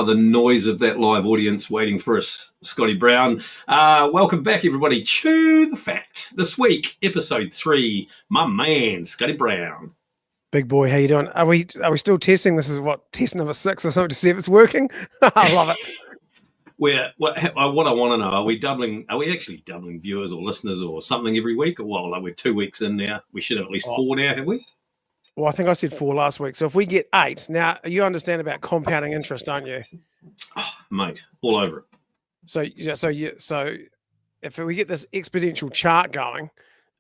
the noise of that live audience waiting for us, Scotty Brown. Welcome back, everybody, to The Fact. This week, episode 3, my man, Scotty Brown. Big boy, how you doing? Are we still testing? This is what, test number 6 or something to see if it's working? I love it. What I want to know, are we actually doubling viewers or listeners or something every week? Or what, like we're 2 weeks in now? We should have at least 4 now, have we? Well, I think I said 4 last week. So if we get 8, now you understand about compounding interest, don't you? Oh, mate, all over it. So if we get this exponential chart going,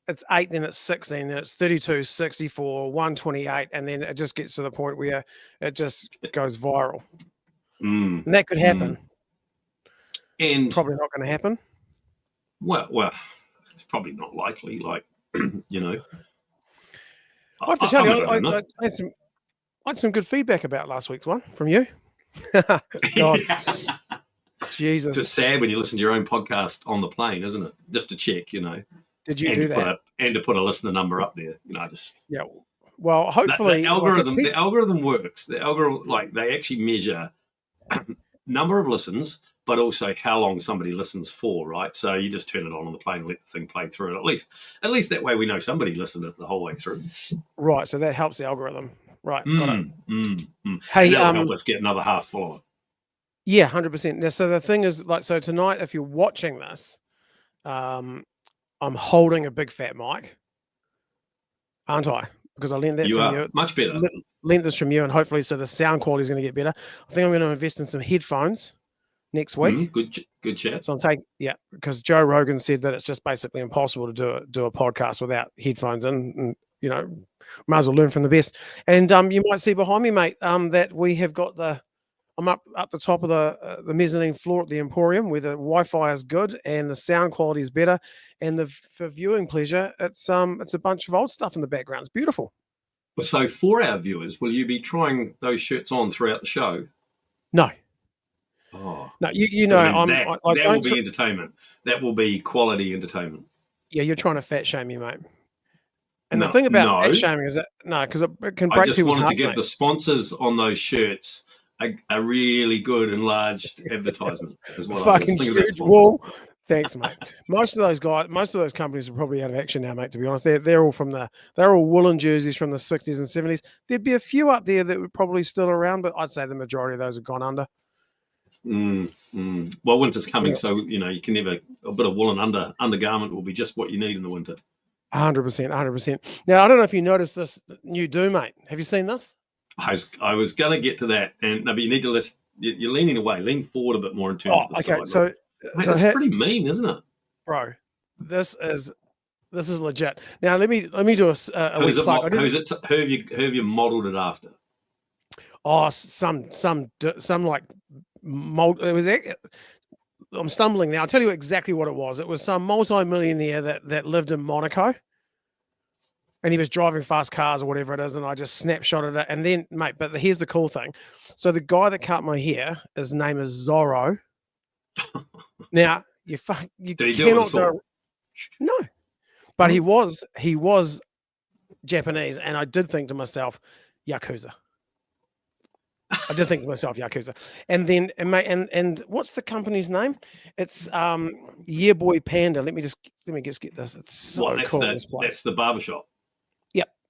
it's 8, then it's 16, then it's 32, 64, 128, and then it just gets to the point where it just goes viral. And that could happen. And probably not going to happen. Well, it's probably not likely. Like, you know, I have to tell you, I had some good feedback about last week's one from you. God, Jesus, it's sad when you listen to your own podcast on the plane, isn't it? Just to check, you know. Did you do that? And to put a listener number up there, you know, just yeah. Well, hopefully the algorithm works. The algorithm, like, they actually measure number of listens, but also how long somebody listens for, right? So you just turn it on the plane and let the thing play through it. At least that way we know somebody listened it the whole way through. Right, so that helps the algorithm. Right, got it. Hey, that'll help us get another half follower. Yeah, 100%. Now, so the thing is, like, so tonight, if you're watching this, I'm holding a big fat mic, aren't I? Because I lent that from you. Much better. Lent this from you, and hopefully, so the sound quality is going to get better. I think I'm going to invest in some headphones next week. Good chat. So I'm because Joe Rogan said that it's just basically impossible to do a podcast without headphones in, and you know, might as well learn from the best. And you might see behind me, mate, that we have got I'm up the top of the mezzanine floor at the Emporium, where the Wi-Fi is good and the sound quality is better, and for viewing pleasure, it's a bunch of old stuff in the background. It's beautiful. So for our viewers, will you be trying those shirts on throughout the show? No. Oh no, you know, that will be entertainment. That will be quality entertainment. Yeah, you're trying to fat shame me, mate. And the thing about fat shaming is that because it can break people's hearts. I just wanted to give the sponsors on those shirts a really good enlarged advertisement as well. Fucking huge wall. Thanks, mate. Most of those companies are probably out of action now, mate. To be honest, they're all woolen jerseys from the 60s and 70s. There'd be a few up there that were probably still around, but I'd say the majority of those have gone under. Well, winter's coming, so you know you can never. A bit of woolen undergarment will be just what you need in the winter. 100%. Now, I don't know if you noticed this new do, mate. Have you seen this? I was going to get to that, but you need to listen. You're leaning away. Lean forward a bit more in terms of the side. So it's pretty mean, isn't it, bro? This is legit. Now let me do a who have you modelled it after? Oh, some like mold. It was. I'm stumbling now. I'll tell you exactly what it was. It was some multi-millionaire that lived in Monaco. And he was driving fast cars or whatever it is, and I just snapshotted it. And then, mate, but here's the cool thing. So the guy that cut my hair, his name is Zorro. Now, you Did he do it with a No. But he was Japanese, and I did think to myself, Yakuza. And then, and what's the company's name? It's Yeah Boy Panda. Let me just get this. It's so cool. That's the barbershop.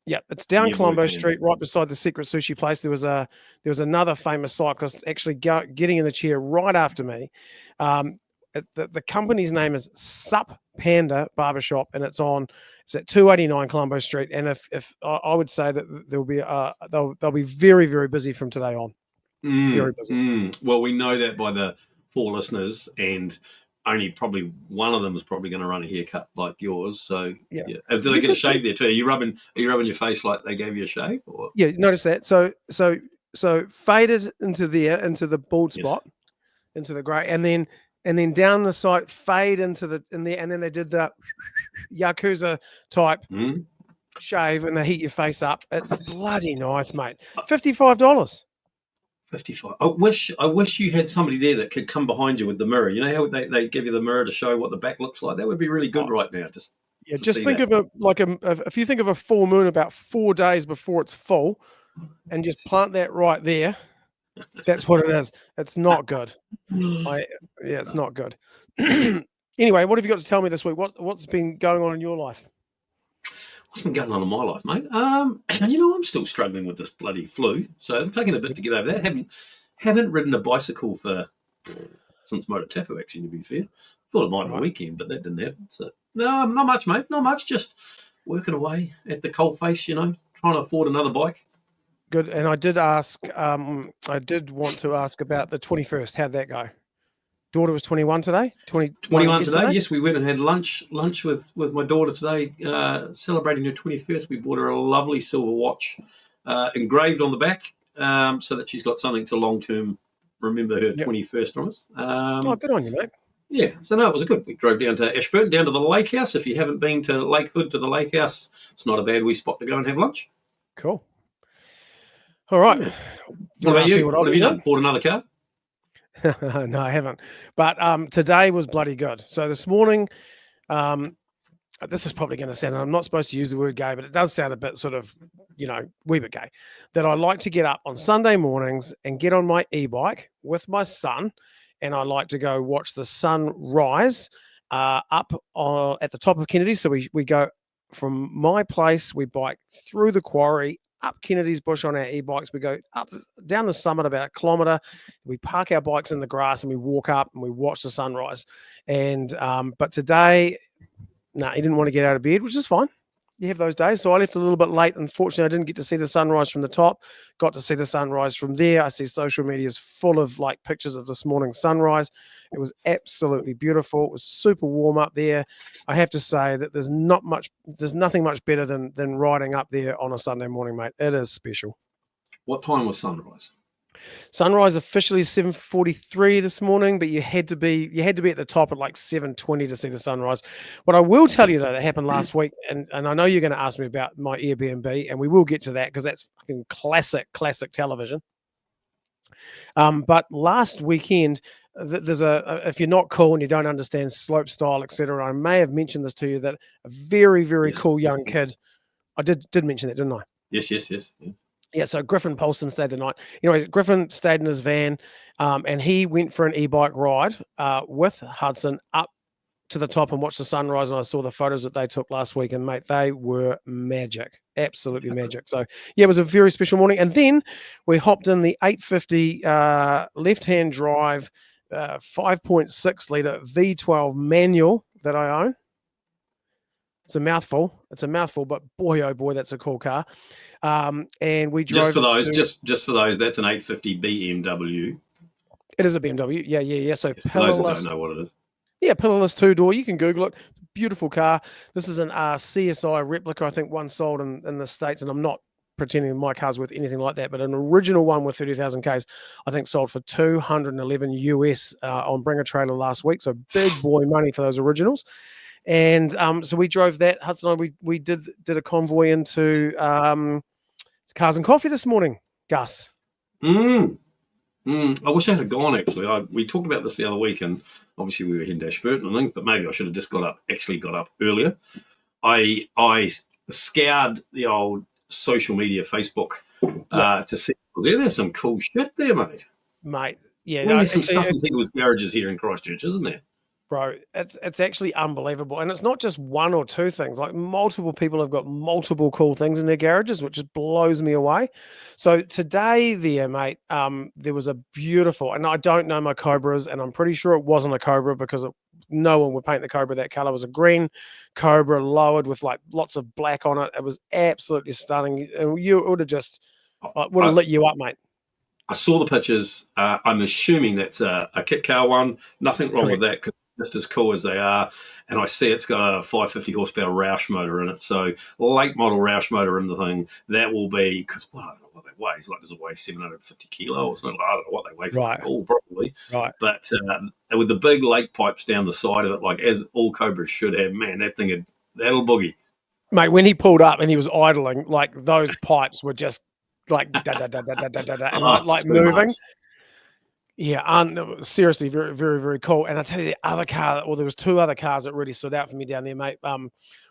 Yeah, it's down Colombo Street, right beside the Secret Sushi place. There was another famous cyclist actually getting in the chair right after me. The company's name is Sup Panda Barbershop, and it's at 289 Colombo Street. And if I would say that they'll be very, very busy from today on. Very busy. Well, we know that by the 4 listeners, and only probably one of them is probably going to run a haircut like yours. So yeah. Do they get a shave there too? Are you rubbing your face like they gave you a shave? Or? Yeah, notice that. So faded into the bald spot, into the grey, and then down the side, fade into the and then they did the Yakuza type shave, and they heat your face up. It's bloody nice, mate. $55. 55. I wish you had somebody there that could come behind you with the mirror. You know how they give you the mirror to show what the back looks like? That would be really good right now. Just think of if you think of a full moon about 4 days before it's full, and just plant that right there, That's what it is. It's not good. Yeah, it's not good. Anyway, what have you got to tell me this week? What's been going on in your life? What's been going on in my life, mate? I'm still struggling with this bloody flu, so I'm taking a bit to get over that. Haven't ridden a bicycle since Motor Tapu, actually, to be fair. Thought it might be a weekend, but that didn't happen. So no, not much, mate. Not much. Just working away at the coalface, trying to afford another bike. Good. And I did ask. I did want to ask about the 21st. How'd that go? Daughter was 21 today. 21 today. Yes, we went and had lunch with my daughter today, celebrating her 21st. We bought her a lovely silver watch, engraved on the back, so that she's got something to long term remember her 21st from us. Good on you, mate. Yeah, so no, it was good. We drove down to Ashburton, down to the lake house. If you haven't been to Lakehood, to the lake house, it's not a bad wee spot to go and have lunch. Cool. All right. Yeah. What about you? What have you done? Bought another car? No, I haven't. But today was bloody good. So this morning, this is probably going to sound, I'm not supposed to use the word gay, but it does sound a bit sort of, wee bit gay, that I like to get up on Sunday mornings and get on my e-bike with my son, and I like to go watch the sun rise up at the top of Kennedy. So we go from my place, we bike through the quarry, up Kennedy's Bush on our e-bikes. We go up down the summit about 1 kilometre. We park our bikes in the grass and we walk up and we watch the sunrise. And but today, he didn't want to get out of bed, which is fine. You have those days. So I left a little bit late. Unfortunately, I didn't get to see the sunrise from the top. Got to see the sunrise from there. I see social media is full of pictures of this morning's sunrise. It was absolutely beautiful. It was super warm up there. I have to say that there's nothing much better than riding up there on a Sunday morning, mate. It is special. What time was sunrise? Sunrise officially 7:43 this morning, but you had to be at the top at 7:20 to see the sunrise. What I will tell you though, that happened last week, and I know you're going to ask me about my Airbnb, and we will get to that because that's fucking classic television. But last weekend, there's if you're not cool and you don't understand slope style, etc., I may have mentioned this to you, that a very, very cool young kid. I did mention that, didn't I? Yes. Yeah, so Griffin Polson stayed the night. Griffin stayed in his van, and he went for an e-bike ride with Hudson up to the top and watched the sunrise. And I saw the photos that they took last week, and mate, they were magic, absolutely magic. So yeah, it was a very special morning. And then we hopped in the 850 left-hand drive, 5.6 litre V12 manual that I own. It's a mouthful, but boy, oh boy, that's a cool car. And we drove just for those, that's an 850 BMW. It is a BMW. Yeah. So for those that don't know what it is. Yeah, pillarless 2-door. You can Google it. It's a beautiful car. This is an CSI replica, I think, one sold in the States, and I'm not pretending my car's worth anything like that, but an original one with 30,000 Ks, I think, sold for $211 US on Bring a Trailer last week. So big boy money for those originals. And so we drove that. Hudson and I, we did a convoy into Cars and Coffee this morning, Gus. I wish I had gone, actually. We talked about this the other week, and obviously we were in Ashburton, I think, but maybe I should have just got up earlier. I scoured the old social media, Facebook, to see, there's some cool shit there, mate. Yeah. There's some stuff in people's garages here in Christchurch, isn't there? Bro, it's actually unbelievable. And it's not just one or two things. Multiple people have got multiple cool things in their garages, which just blows me away. So today there, mate, there was a beautiful, and I don't know my Cobras, and I'm pretty sure it wasn't a Cobra because no one would paint the Cobra that color. It was a green Cobra lowered with lots of black on it. It was absolutely stunning. And it would have just lit you up, mate. I saw the pictures. I'm assuming that's a kit car one. Nothing wrong with that. Just as cool as they are, and I see it's got a 550 horsepower Roush motor in it, so late model Roush motor in the thing. That will be, because I don't know what they weigh. Does it weigh 750 kilo or something? I don't know what they weigh for all, probably. Right. But with the big lake pipes down the side of it, as all Cobras should have, man, that'll boogie. Mate, when he pulled up and he was idling, those pipes were just da da da da da da da da, and moving. Much. Yeah, seriously, very, very, very cool. And I tell you, the other car, there was two other cars that really stood out for me down there, mate.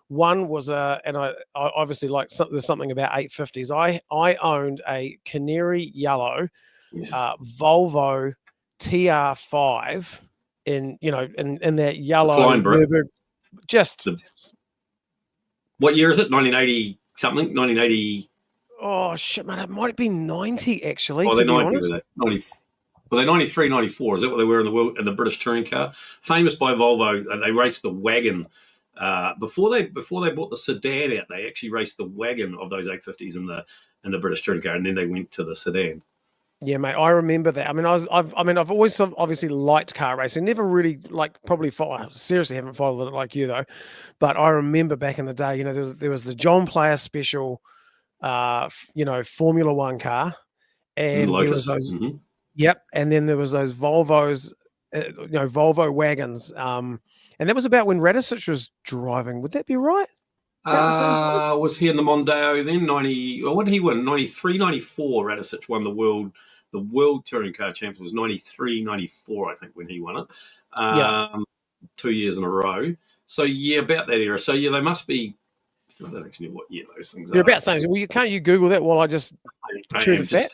One was and I obviously there's something about 850s. I owned a canary yellow Yes. Volvo TR5 in that yellow flying brick. Just what year is it? 1980 something? 1980. Oh shit, man! It might be 90 actually. Oh, to they're be 90. honest, Were they? 90. Well, they're 93, 94. Is that what they were in the British touring car? Famous by Volvo. They raced the wagon. Before they bought the sedan out, they actually raced the wagon of those 850s in the British touring car, and then they went to the sedan. Yeah, mate, I remember that. I mean, I've always obviously liked car racing. Never really seriously haven't followed it like you though. But I remember back in the day, there was the John Player Special, Formula One car, and Lotus. there was those. Mm-hmm. Yep, and then there was those Volvos, Volvo wagons. And that was about when Radisich was driving. Would that be right? Was he in the Mondeo then? 90. What did he win? 93, 94. Radisich won the world touring car champions. Was 93, 94, I think, when he won it. 2 years in a row. So yeah, about that era. So yeah, they must be. I don't actually know what year those things are. You're about saying. Well, can't you Google that while I just chew the fat?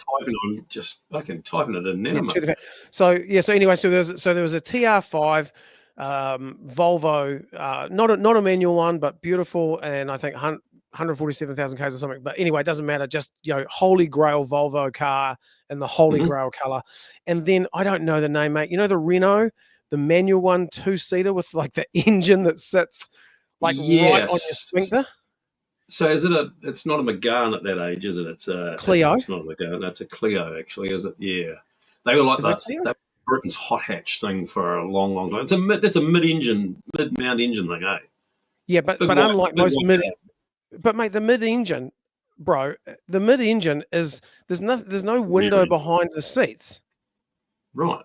I can typing it in now. Chew the fat. So yeah. So anyway, there was a TR5 Volvo, not a manual one, but beautiful, and I think 147,000 k's or something. But anyway, it doesn't matter. Just holy grail Volvo car in the holy grail color. And then I don't know the name, mate. The Renault, the manual one, 2-seater with like the engine that sits right on your sphincter. So it's not a Megane at that age, is it? It's a Clio. It's not a Megane. That's a Clio, actually, is it? Yeah. They were like that Britain's hot hatch thing for a long, long time. That's a mid-mount engine thing, eh? Yeah, but unlike most but mate, the mid-engine, bro, the mid-engine is there's no window behind the seats. Right.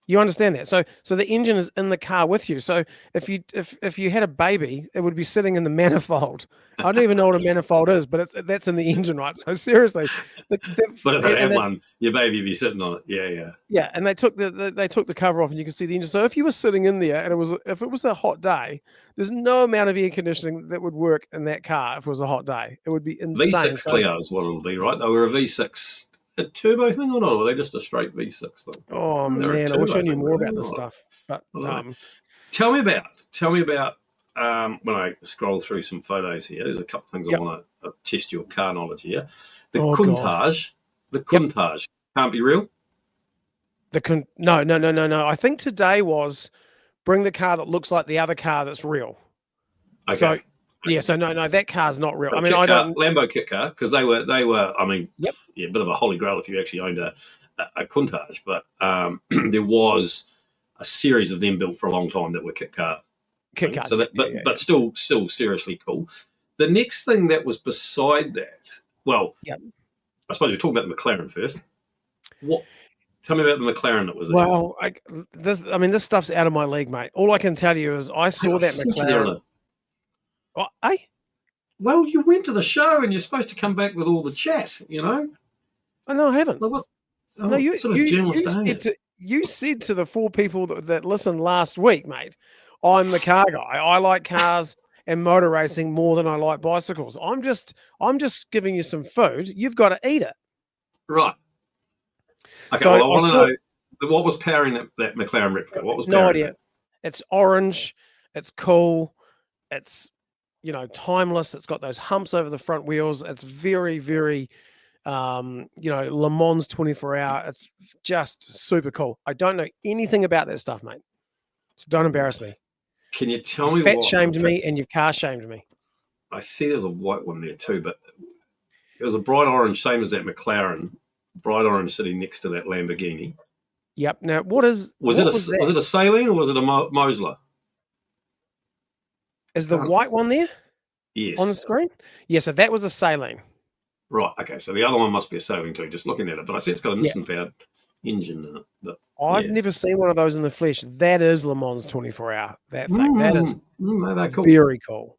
You understand that? So the engine is in the car with you. So if you had a baby, it would be sitting in the manifold. I don't even know what a manifold is, but that's in the engine, right? So seriously, but if they had one, your baby would be sitting on it. Yeah. Yeah, and they took the cover off, and you can see the engine. So if you were sitting in there, and if it was a hot day, there's no amount of air conditioning that would work in that car if it was a hot day. It would be insane. V6 Clio is what it'll be, right? They were a V6. A turbo thing or not? Or were they just a straight V6 thing? Oh man, I wish I knew more about this stuff. But tell me about when I scroll through some photos here. There's a couple of things I want to test your car knowledge here. The Countach, can't be real. No. I think today was bring the car that looks like the other car that's real. Okay. So no, that car's not real. I mean, Lambo kit car, because they were. I mean, a bit of a holy grail if you actually owned a Countach. But there was a series of them built for a long time that were kit cars. So but still seriously cool. The next thing that was beside that, I suppose we're talking about the McLaren first. Tell me about the McLaren that was there. Well, this stuff's out of my league, mate. All I can tell you is I saw that McLaren. What, eh? Well, you went to the show and you're supposed to come back with all the chat, Oh, no, I haven't. No, you said to the 4 people that listened last week, mate, I'm the car guy. I like cars and motor racing more than I like bicycles. I'm just giving you some food. You've got to eat it. Right. Okay, so I want to know what was powering that McLaren replica. What was powering no idea. It's orange. It's cool. It's timeless. It's got those humps over the front wheels. It's very, very, Le Mans 24 hour. It's just super cool. I don't know anything about that stuff, mate. So don't embarrass me. Can you tell me fat shamed me and you've car shamed me? I see there's a white one there too, but it was a bright orange, same as that McLaren, bright orange sitting next to that Lamborghini. Yep. Now, was it a Saline or was it a Mosler? Is the white one there? Yes. On the screen? Yeah, so that was a Saline. Right, okay. So the other one must be a Saline too, just looking at it. But I see it's got a Nissan-powered engine in it. But, I've never seen one of those in the flesh. That is Le Mans 24 hour. That thing. That is cool. Very cool.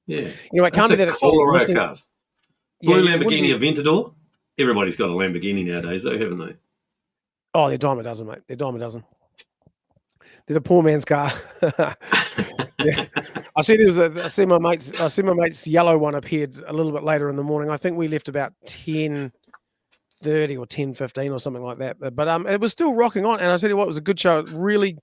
Yeah. It can't be that it's all cars. Blue Lamborghini Aventador. Everybody's got a Lamborghini nowadays, though, haven't they? Oh, they're dime a dozen, mate. They're dime a dozen. They're the poor man's car. Yeah. I see my mate's yellow one appeared a little bit later in the morning. I think we left about 10:30 10:30 or 10:15 or something like that. But it was still rocking on, and I tell you what, it was a good show. Really,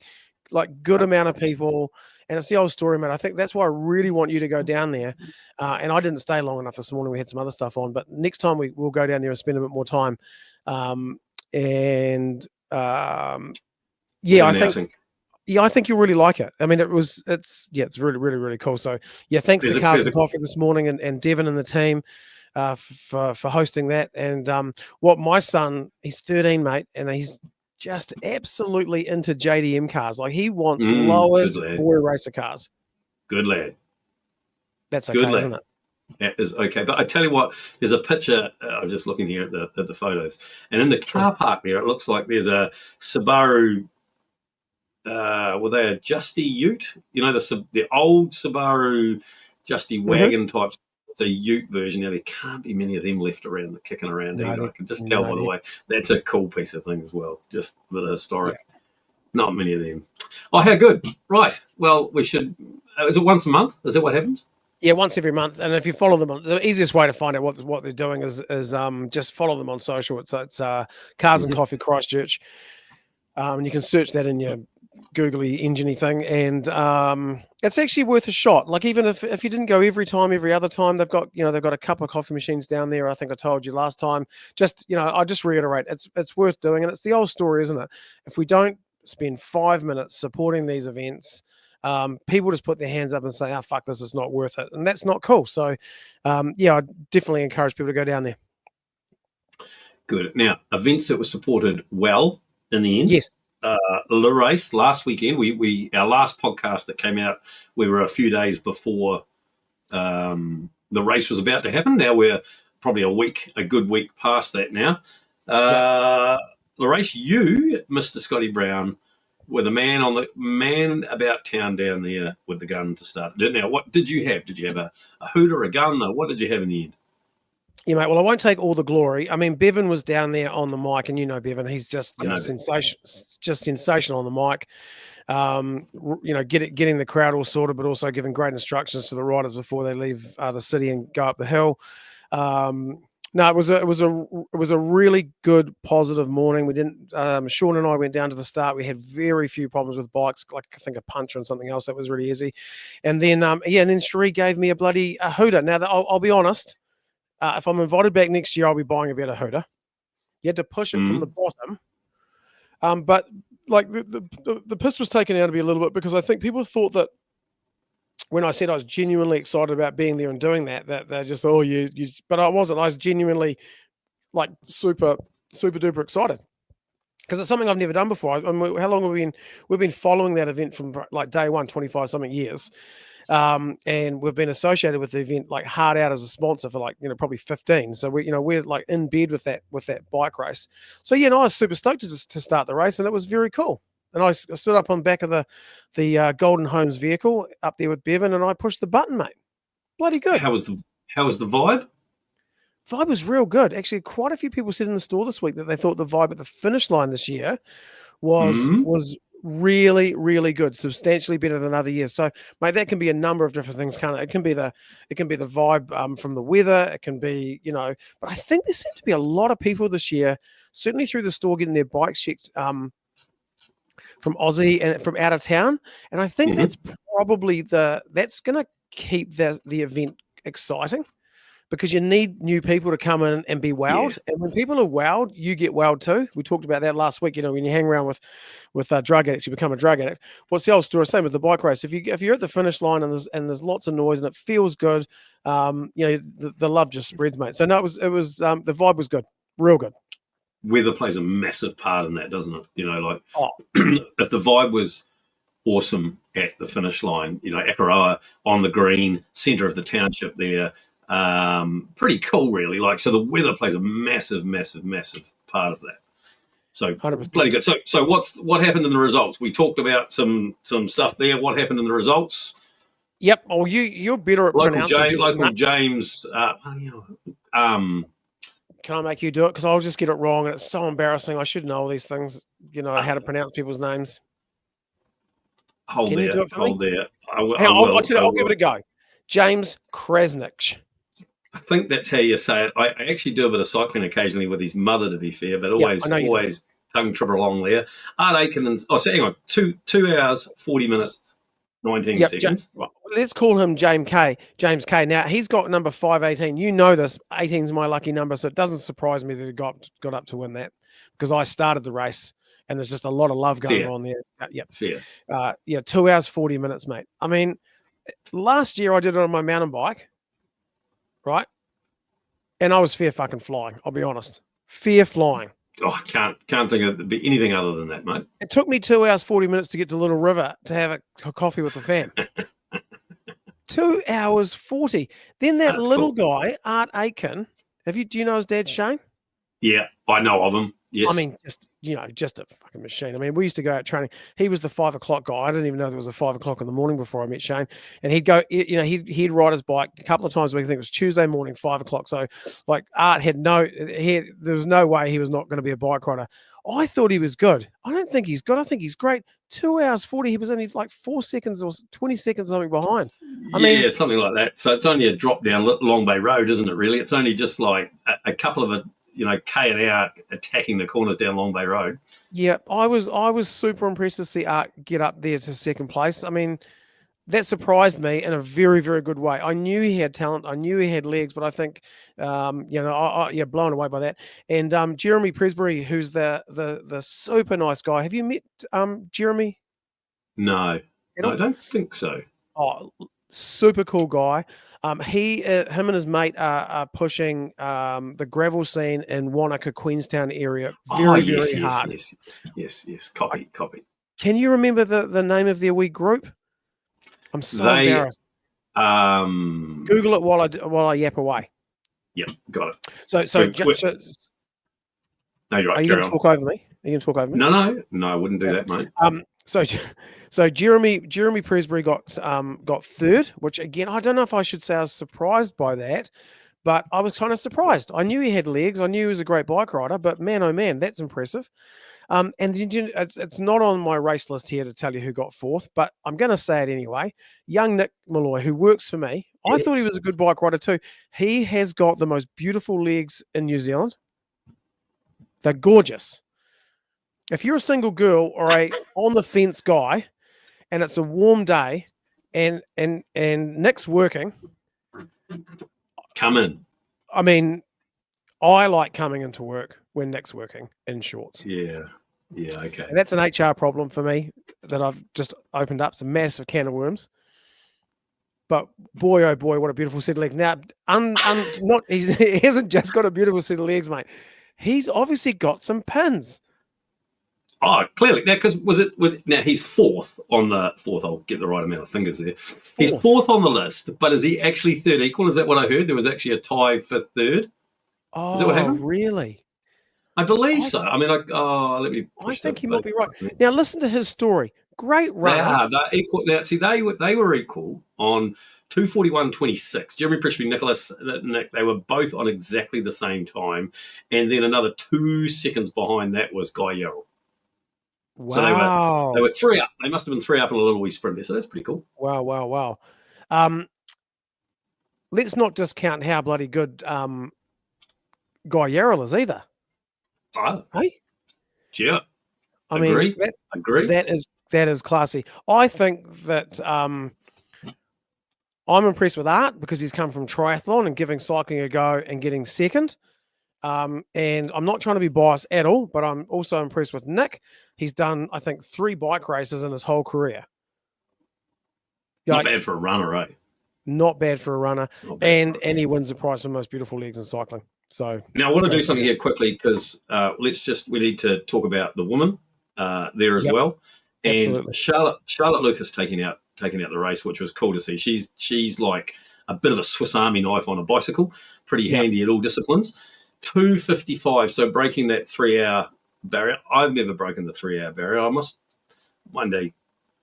like, good amount of people, and it's the old story, man. I think that's why I really want you to go down there. And I didn't stay long enough this morning. We had some other stuff on, but next time we'll go down there and spend a bit more time. Yeah, I think you'll really like it. I mean, it's really, really, really cool. So yeah, thanks to Cars and Coffee this morning and Devin and the team for hosting that. And what my son, he's 13, mate, and he's just absolutely into JDM cars. Like, he wants lowered boy racer cars. Good lad. That's okay, isn't it? That is okay. But I tell you what, there's a picture. I was just looking here at the photos, and in the car park there, it looks like there's a Subaru. Were they a Justy Ute? You know, the old Subaru Justy wagon types. It's a Ute version. Now, there can't be many of them left around, kicking around either. I can just tell by the way. That's a cool piece of thing as well. Just the historic. Yeah. Not many of them. Oh, how good. Right. Well, we should. Is it once a month? Is that what happens? Yeah, once every month. And if you follow them on, the easiest way to find out what they're doing is just follow them on social. It's Cars and Coffee Christchurch. And you can search that in your googly engine-y thing, and it's actually worth a shot. Like, even if you didn't go every other time, they've got a couple of coffee machines down there. I think I told you last time. I just reiterate, it's worth doing, and it's the old story, isn't it? If we don't spend 5 minutes supporting these events, people just put their hands up and say, "Oh, fuck, this is not worth it," and that's not cool. So, I definitely encourage people to go down there. Good. Now, events that were supported well in the end. Yes. LeRace last weekend. Our last podcast that came out, we were a few days before the race was about to happen. Now we're probably a good week past that now. LeRace, you, Mr. Scotty Brown, were the man about town down there with the gun to start. Now, what did you have? Did you have a hooter, a gun, or what did you have in the end? Yeah, mate. Well, I won't take all the glory. I mean, Bevan was down there on the mic, and Bevan. He's just sensational on the mic. Getting the crowd all sorted, but also giving great instructions to the riders before they leave the city and go up the hill. No, it was a really good, positive morning. We didn't. Sean and I went down to the start. We had very few problems with bikes, like I think a puncher and something else that was really easy. And then then Cherie gave me a hooter. Now, I'll be honest. If I'm invited back next year, I'll be buying a better hooter. You had to push it from the bottom. But like the piss was taken out of me a little bit, because I think people thought that when I said I was genuinely excited about being there and doing that they're just, but I wasn't. I was genuinely, like, super, super duper excited, because it's something I've never done before. I mean, how long have we've been following that event from like day one, 25 something years. And we've been associated with the event, like, hard out as a sponsor for probably 15. So we're like in bed with that bike race. So I was super stoked to start the race, and it was very cool. And I stood up on the back of the Golden Homes vehicle up there with Bevan, and I pushed the button, mate. Bloody good. How was the vibe? Vibe was real good. Actually, quite a few people said in the store this week that they thought the vibe at the finish line this year was really, really good, substantially better than other years. So, mate, that can be a number of different things, can't it? It can be the vibe from the weather. It can be, but I think there seemed to be a lot of people this year, certainly through the store, getting their bikes checked from Aussie and from out of town. And I think that's probably that's going to keep the event exciting, because you need new people to come in and be wowed. Yeah. And when people are wowed, you get wowed too. We talked about that last week. When you hang around with drug addicts, you become a drug addict. What's the old story? Same with the bike race. If you're at the finish line and there's lots of noise and it feels good, the love just spreads, mate. So no, it was the vibe was good, real good. Weather plays a massive part in that, doesn't it? If the vibe was awesome at the finish line, Akaroa on the green, centre of the township there. Pretty cool, really. So the weather plays a massive, massive, massive part of that. So 100%. Bloody good. So what happened in the results? We talked about some stuff there. What happened in the results? Yep. Oh, you're better at pronouncing. Local James. Can I make you do it? Because I'll just get it wrong, and it's so embarrassing. I should know all these things. How to pronounce people's names. Hold there. I'll give it a go. James Krasnich. I think that's how you say it. I actually do a bit of cycling occasionally with his mother, to be fair, but Yeah, I know you do. always tongue tripper along there. Art Aiken and so hang on, 2 hours 40 minutes 19 Yep, seconds. let's call him James K. James K. Now he's got number 518. You know this. 18 is my lucky number, so it doesn't surprise me that he got up to win that because I started the race and there's just a lot of love going Fair. on there. Yep. Fair. 2 hours 40 minutes, mate. I mean, last year I did it on my mountain bike, right? And I was fair fucking flying. I'll be honest, fair flying. Oh, I can't think of anything other than that, mate. It took me 2 hours 40 minutes to get to Little River to have a coffee with the fam. 2 hours 40. Then that little guy, Art Aiken. Do you know his dad, Shane? Yeah, I know of him. Yes. I mean, just a fucking machine. I mean, we used to go out training. He was the 5 o'clock guy. I didn't even know there was a 5 o'clock in the morning before I met Shane. And he'd go, he'd ride his bike a couple of times a week. I think it was Tuesday morning, 5 o'clock. So, like, Art there was no way he was not going to be a bike rider. I thought he was good. I don't think he's good. I think he's great. 2 hours 40. He was only like 4 seconds or 20 seconds or something behind. I mean, something like that. So it's only a drop down Long Bay Road, isn't it? Really, it's only just like a couple of K an hour attacking the corners down Long Bay Road. Yeah, I was super impressed to see Art get up there to second place. I mean, that surprised me in a very, very good way. I knew he had talent. I knew he had legs, but I think, blown away by that. And Jeremy Presbury, who's the super nice guy. Have you met Jeremy? No, I don't think so. Oh, super cool guy. Him and his mate are pushing the gravel scene in Wanaka, Queenstown area very hard. Yes. Copy. Can you remember the name of their wee group? I'm so embarrassed. Google it while I yap away. Yep, got it. So no, you're right. Are you going to talk over me? No, I wouldn't do that, mate. So Jeremy Presbury got third, which again I don't know if I should say I was surprised by that, but I was kind of surprised. I knew he had legs. I knew he was a great bike rider, but man, oh man, that's impressive. And it's not on my race list here to tell you who got fourth, but I'm going to say it anyway. Young Nick Malloy, who works for me, I thought he was a good bike rider too. He has got the most beautiful legs in New Zealand. They're gorgeous. If you're a single girl or a on the fence guy, and it's a warm day, and Nick's working, come in. I mean, I like coming into work when Nick's working in shorts. Yeah, okay. And that's an HR problem for me that I've just opened up. It's a massive can of worms. But boy, oh boy, what a beautiful set of legs. Now, he hasn't just got a beautiful set of legs, mate. He's obviously got some pins. Oh, clearly. Now, because now he's fourth. I'll get the right amount of fingers there. He's fourth on the list, but is he actually third equal? Is that what I heard? There was actually a tie for third. Oh, is that what happened? Really? I believe so. I mean, let me. I think he might be right. Now, listen to his story. Great runner. They're equal. Now, see, they were equal on 2:41.26. Jeremy Presbury, Nick, they were both on exactly the same time, and then another 2 seconds behind that was Guy Yarrell. Wow. So they were 3 up. They must have been 3 up in a little wee sprint there. So that's pretty cool. Wow. Let's not discount how bloody good Guy Yarrell is either. Oh, hey? Yeah. I agree. That is classy. I think that I'm impressed with Art because he's come from triathlon and giving cycling a go and getting second. And I'm not trying to be biased at all, but I'm also impressed with Nick. He's done, I think, 3 bike races in his whole career. Not bad for a runner, eh? Not bad for a runner. And he wins the prize for most beautiful legs in cycling. So now I want to do something here quickly because we need to talk about the woman there as well. And absolutely. Charlotte Lucas taking out the race, which was cool to see. She's like a bit of a Swiss Army knife on a bicycle, pretty handy at all disciplines. 2:55, so breaking that 3-hour barrier. I've never broken the 3-hour barrier. I must one day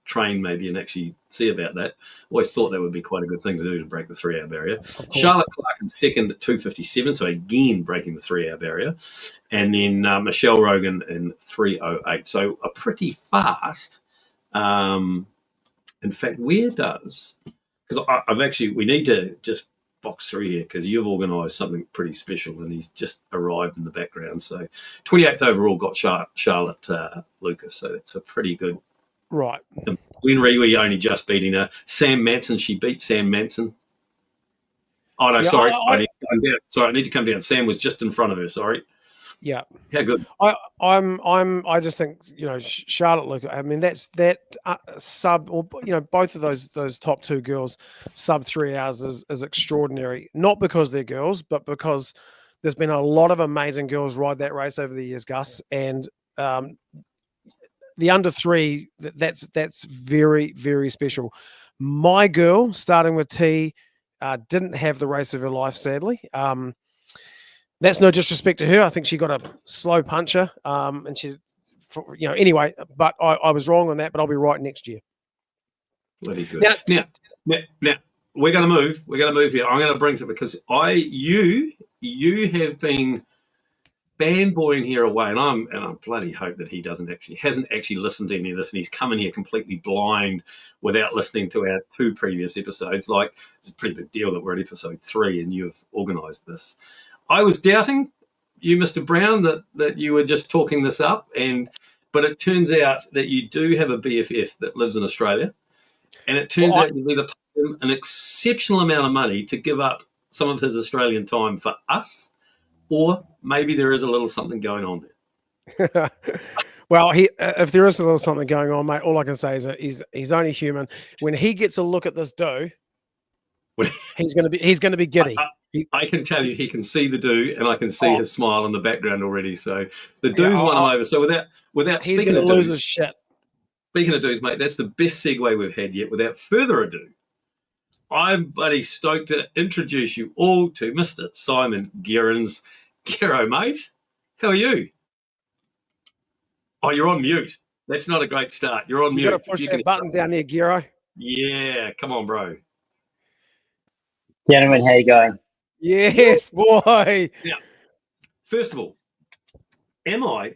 train maybe and actually see about that. Always thought that would be quite a good thing to do to break the 3-hour barrier. Charlotte Clark in second at 2:57, so again breaking the 3-hour barrier. And then Michelle Rogan in 3:08, so a pretty fast. In fact, because we need to just box 3 here because you've organised something pretty special, and he's just arrived in the background. So 28th overall got Charlotte Lucas. So that's a pretty good. Right. When Riwi only just beating her. Sam Manson, she beat Sam Manson. Oh, no, Yeah, sorry. I need to come down. Sorry, I need to come down. Sam was just in front of her. Sorry. Yeah. How good. I just think, Charlotte Lucas, I mean, that sub, or, both of those top two girls, sub 3 hours is extraordinary. Not because they're girls, but because there's been a lot of amazing girls ride that race over the years, Gus. And the under 3, that's very, very special. My girl, starting with T, didn't have the race of her life, sadly. That's no disrespect to her. I think she got a slow puncher, and she, anyway. But I was wrong on that. But I'll be right next year. Bloody good. Now, we're going to move. We're going to move here. I'm going to bring it because you have been fanboying here away, and I bloody hope that he hasn't actually listened to any of this, and he's coming here completely blind without listening to our 2 previous episodes. Like, it's a pretty big deal that we're at episode 3 and you've organised this. I was doubting you, Mr. Brown, that you were just talking this up, but it turns out that you do have a BFF that lives in Australia, and it turns out you've either paid him an exceptional amount of money to give up some of his Australian time for us, or maybe there is a little something going on there. Well, if there is a little something going on, mate, all I can say is he's only human. When he gets a look at this do, he's going to be giddy. I can tell you, he can see the do, and I can see his smile in the background already. So the do's won him over. So without he's speaking going of to lose do's, his shit. Speaking of do's, mate, that's the best segue we've had yet. Without further ado, I'm bloody stoked to introduce you all to Mr. Simon Gerrans. Gero, mate, how are you? Oh, you're on mute. That's not a great start. You're on mute. You got to push that button down there, Gero. Yeah, come on, bro. Gentlemen, how you going? Yes, boy. Now, first of all,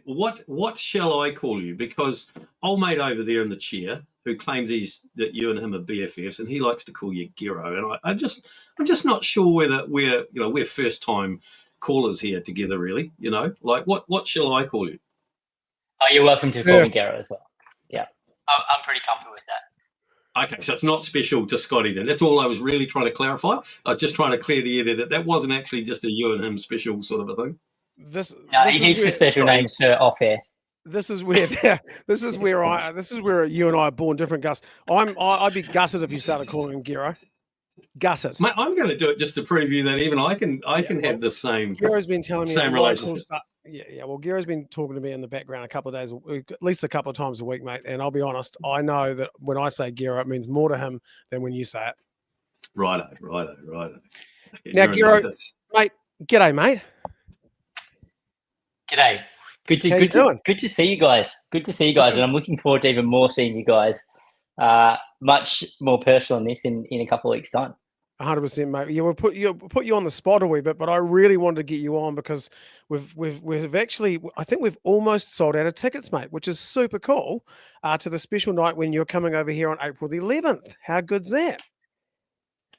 what shall I call you? Because old mate over there in the chair, who claims that you and him are BFFs, and he likes to call you Gero, and I'm just not sure whether we're first time callers here together, really. Like what shall I call you? Oh, you're welcome to call me Gero as well. Yeah, I'm pretty comfortable with that. Okay, so it's not special to Scotty then. That's all I was really trying to clarify. I was just trying to clear the air that wasn't actually just a you and him special sort of a thing. He keeps the special names for off air. This is where you and I are born different, Gus. I'd be gutted if you started calling him Gero. Gutted. Mate, I'm going to do it just to prove you that even I can have the same. Gero's been telling me same relationship. Yeah. Well, Gero's been talking to me in the background a couple of days, at least a couple of times a week, mate. And I'll be honest, I know that when I say Gero, it means more to him than when you say it. Righto. Okay, now, Gero, mate, g'day, mate. G'day. Good to see you guys. Good to see you guys, and I'm looking forward to even more seeing you guys. Much more personal on this in a couple of weeks' time. 100%, mate. Yeah, we'll put you on the spot a wee bit, but I really wanted to get you on because we've actually, I think we've almost sold out of tickets, mate, which is super cool. To the special night when you're coming over here on April the 11th. How good's that?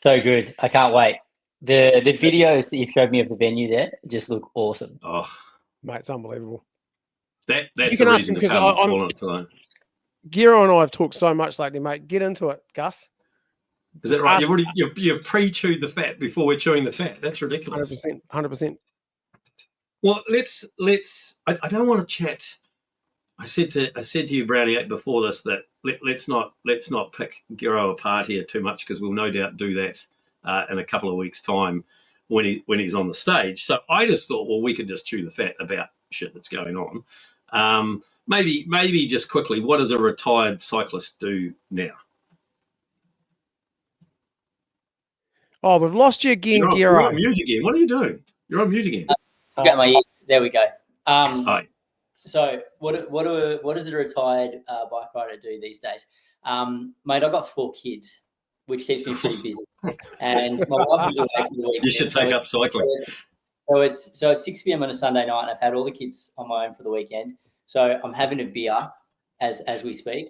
So good. I can't wait. The videos that you showed me of the venue there just look awesome. Oh, mate, it's unbelievable. That's you can the ask reason him to because come on it tonight. Gero and I have talked so much lately, mate. Get into it, Gus. Is that right? You've pre-chewed the fat before we're chewing the fat. That's ridiculous. 100%. Well, let's. I don't want to chat. I said to you, Brownie, before this that let's not pick Gero apart here too much because we'll no doubt do that in a couple of weeks' time when he's on the stage. So I just thought, well, we could just chew the fat about shit that's going on. Maybe just quickly, what does a retired cyclist do now? Oh, we've lost you again, Gero. You're on mute again. What are you doing? You're on mute again. Forget my ears. There we go. Hi. So what does a retired bike rider do these days? Mate, I've got 4 kids, which keeps me pretty busy. And my wife was away for the weekend. You should take up cycling. So it's 6 p.m. on a Sunday night, and I've had all the kids on my own for the weekend. So I'm having a beer as we speak,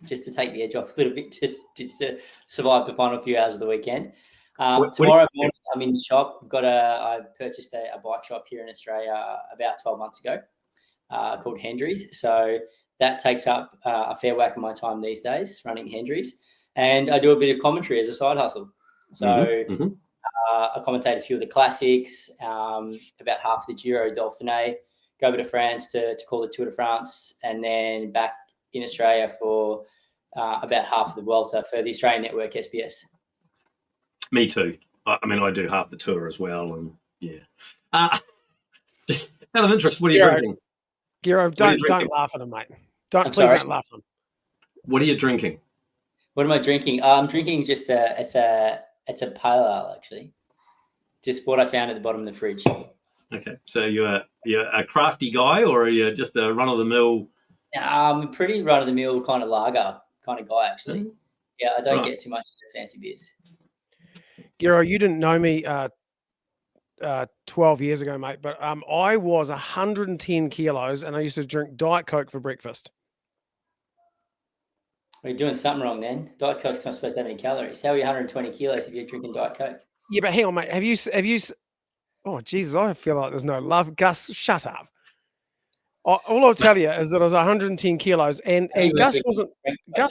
just to take the edge off a little bit, just to survive the final few hours of the weekend. Tomorrow morning, I'm in the shop. I purchased a bike shop here in Australia about 12 months ago called Hendry's. So that takes up a fair whack of my time these days, running Hendry's. And I do a bit of commentary as a side hustle. So I commentate a few of the classics, about half the Giro Dauphiné, go over to France to call the Tour de France, and then back in Australia for about half of the Vuelta for the Australian network SBS. Me too. I mean, I do half the tour as well, and out of interest, what are you drinking? Giro, don't laugh at him, mate. Please don't laugh at him. What are you drinking? What am I drinking? I'm drinking just it's a pale ale, actually. Just what I found at the bottom of the fridge. Okay, so you're a crafty guy, or are you just a run of the mill? I'm a pretty run of the mill kind of lager kind of guy, actually. Yeah, I don't get too much into fancy beers. Giro, you didn't know me 12 years ago, mate, but I was 110 kilos and I used to drink Diet Coke for breakfast. Well, you're doing something wrong then. Diet Coke's not supposed to have any calories. How are you 120 kilos if you're drinking Diet Coke? Yeah, but hang on, mate. Have you? Oh, Jesus, I feel like there's no love. Gus, shut up. All I'll tell you is that I was 110 kilos and Gus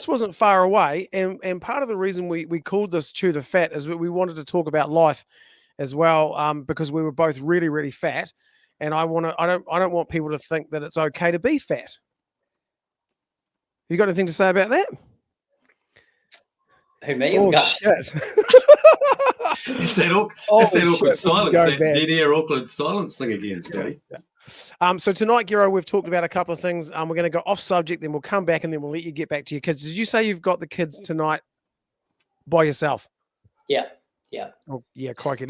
wasn't far away. And part of the reason we called this Chew the Fat is that we wanted to talk about life as well, because we were both really, really fat. And I don't want people to think that it's okay to be fat. You got anything to say about that? Who, me or Gus? It's that awkward silence, that dead air awkward silence thing again, Scotty. So tonight, Giro, we've talked about a couple of things. We're going to go off subject, then we'll come back, and then we'll let you get back to your kids. Did you say you've got the kids tonight by yourself? Yeah. Oh, yeah, crikey.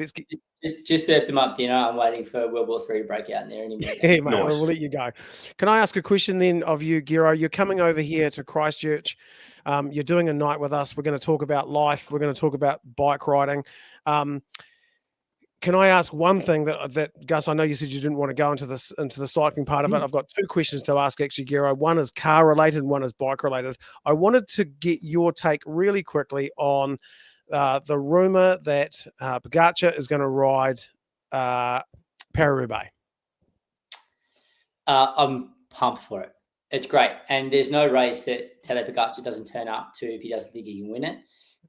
Just served them up dinner. I'm waiting for World War III to break out in there anymore. Yeah, mate, nice. We'll let you go. Can I ask a question then of you, Giro? You're coming over here to Christchurch. You're doing a night with us. We're going to talk about life. We're going to talk about bike riding. Can I ask one thing that Gus? I know you said you didn't want to go into the cycling part of it. I've got two questions to ask actually, Giro. One is car related, and one is bike related. I wanted to get your take really quickly on the rumor that Pogacar is going to ride Paris-Roubaix. I'm pumped for it. It's great, and there's no race that Tadej Pogacar doesn't turn up to if he doesn't think he can win it.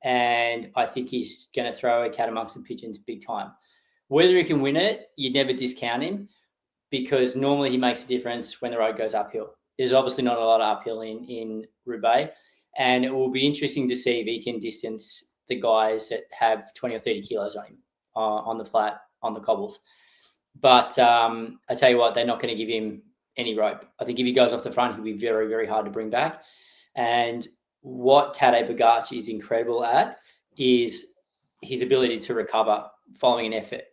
And I think he's going to throw a cat amongst the pigeons big time. Whether he can win it, you'd never discount him because normally he makes a difference when the road goes uphill. There's obviously not a lot of uphill in Roubaix, and it will be interesting to see if he can distance the guys that have 20 or 30 kilos on him on the flat, on the cobbles. But I tell you what, they're not going to give him any rope. I think if he goes off the front, he'll be very, very hard to bring back. And what Tadej Pogacar is incredible at is his ability to recover following an effort.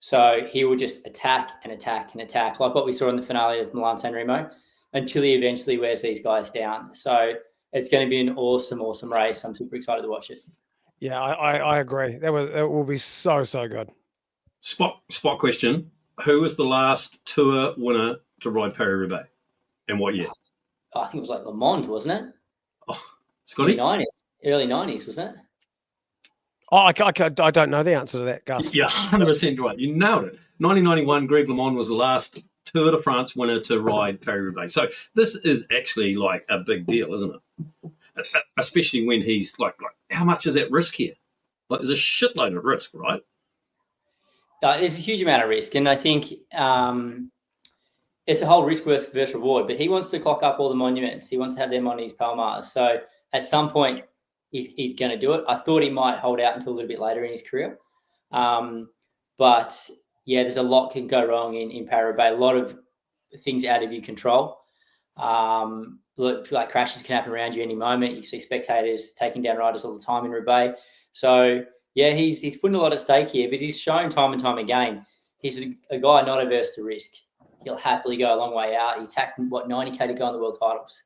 So he will just attack and attack and attack, like what we saw in the finale of Milan-San Remo, until he eventually wears these guys down. So it's going to be an awesome, awesome race. I'm super excited to watch it. Yeah, I agree. It will be so good. Spot question. Who was the last Tour winner to ride Paris-Roubaix? And what year? I think it was like Le Mans, wasn't it? Oh, Scotty? Early 90s, wasn't it? Oh, I don't know the answer to that, Gus. Yeah, 100% right. You nailed it. 1991, Greg LeMond was the last Tour de France winner to ride Paris-Roubaix. So this is actually like a big deal, isn't it? Especially when he's like how much is at risk here? Like there's a shitload of risk, right? There's a huge amount of risk. And I think it's a whole risk versus reward. But he wants to clock up all the monuments. He wants to have them on his Palmares. So at some point, he's going to do it. I thought he might hold out until a little bit later in his career. But, yeah, there's a lot can go wrong in Paris-Roubaix. A lot of things out of your control. Like crashes can happen around you any moment. You see spectators taking down riders all the time in Roubaix. So, yeah, he's putting a lot at stake here, but he's shown time and time again he's a guy not averse to risk. He'll happily go a long way out. He attacked, 90K to go on the world titles.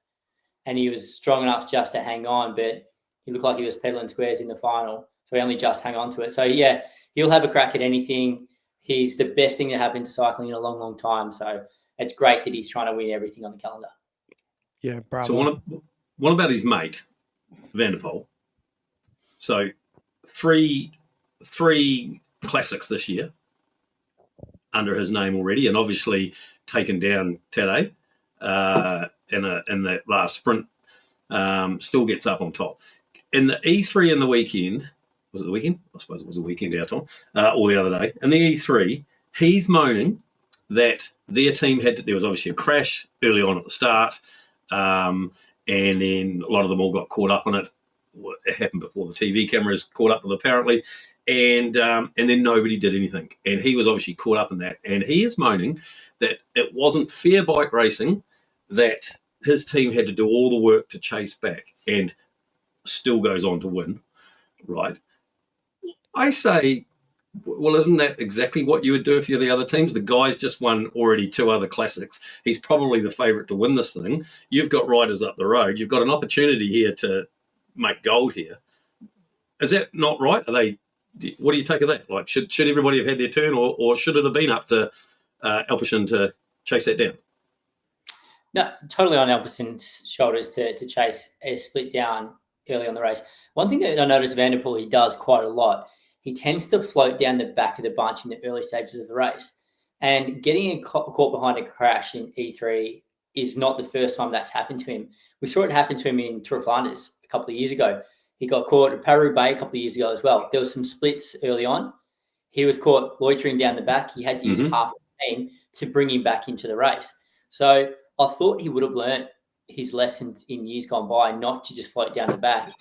And he was strong enough just to hang on, but he looked like he was peddling squares in the final. So he only just hang on to it. So, yeah, he'll have a crack at anything. He's the best thing that happened to cycling in a long, long time. So it's great that he's trying to win everything on the calendar. Yeah, bravo. So what about his mate, Van der Poel? So three 3 classics this year under his name already, and obviously taken down Tate in that last sprint. Still gets up on top. In the E3 in the weekend, was it the weekend? I suppose it was the weekend out on, or the other day. In the E3, he's moaning that their team there was obviously a crash early on at the start, and then a lot of them all got caught up on it. It happened before the TV cameras caught up with apparently, and then nobody did anything. And he was obviously caught up in that. And he is moaning that it wasn't fair bike racing, that his team had to do all the work to chase back, and still goes on to win, right? I say, well, isn't that exactly what you would do if you're the other teams? The guy's just won already 2 other classics. He's probably the favourite to win this thing. You've got riders up the road. You've got an opportunity here to make gold here. Is that not right? What do you take of that? Like, should everybody have had their turn, or should it have been up to Alpecin to chase that down? No, totally on Alpecin's shoulders to chase a split down early on the race. One thing that I noticed Van der Poel, he does quite a lot. He tends to float down the back of the bunch in the early stages of the race. And getting caught behind a crash in E3 is not the first time that's happened to him. We saw it happen to him in Tour of Flanders a couple of years ago. He got caught at Paris-Roubaix a couple of years ago as well. There was some splits early on. He was caught loitering down the back. He had to use half the team to bring him back into the race. So I thought he would have learnt his lessons in years gone by, not to just float down the back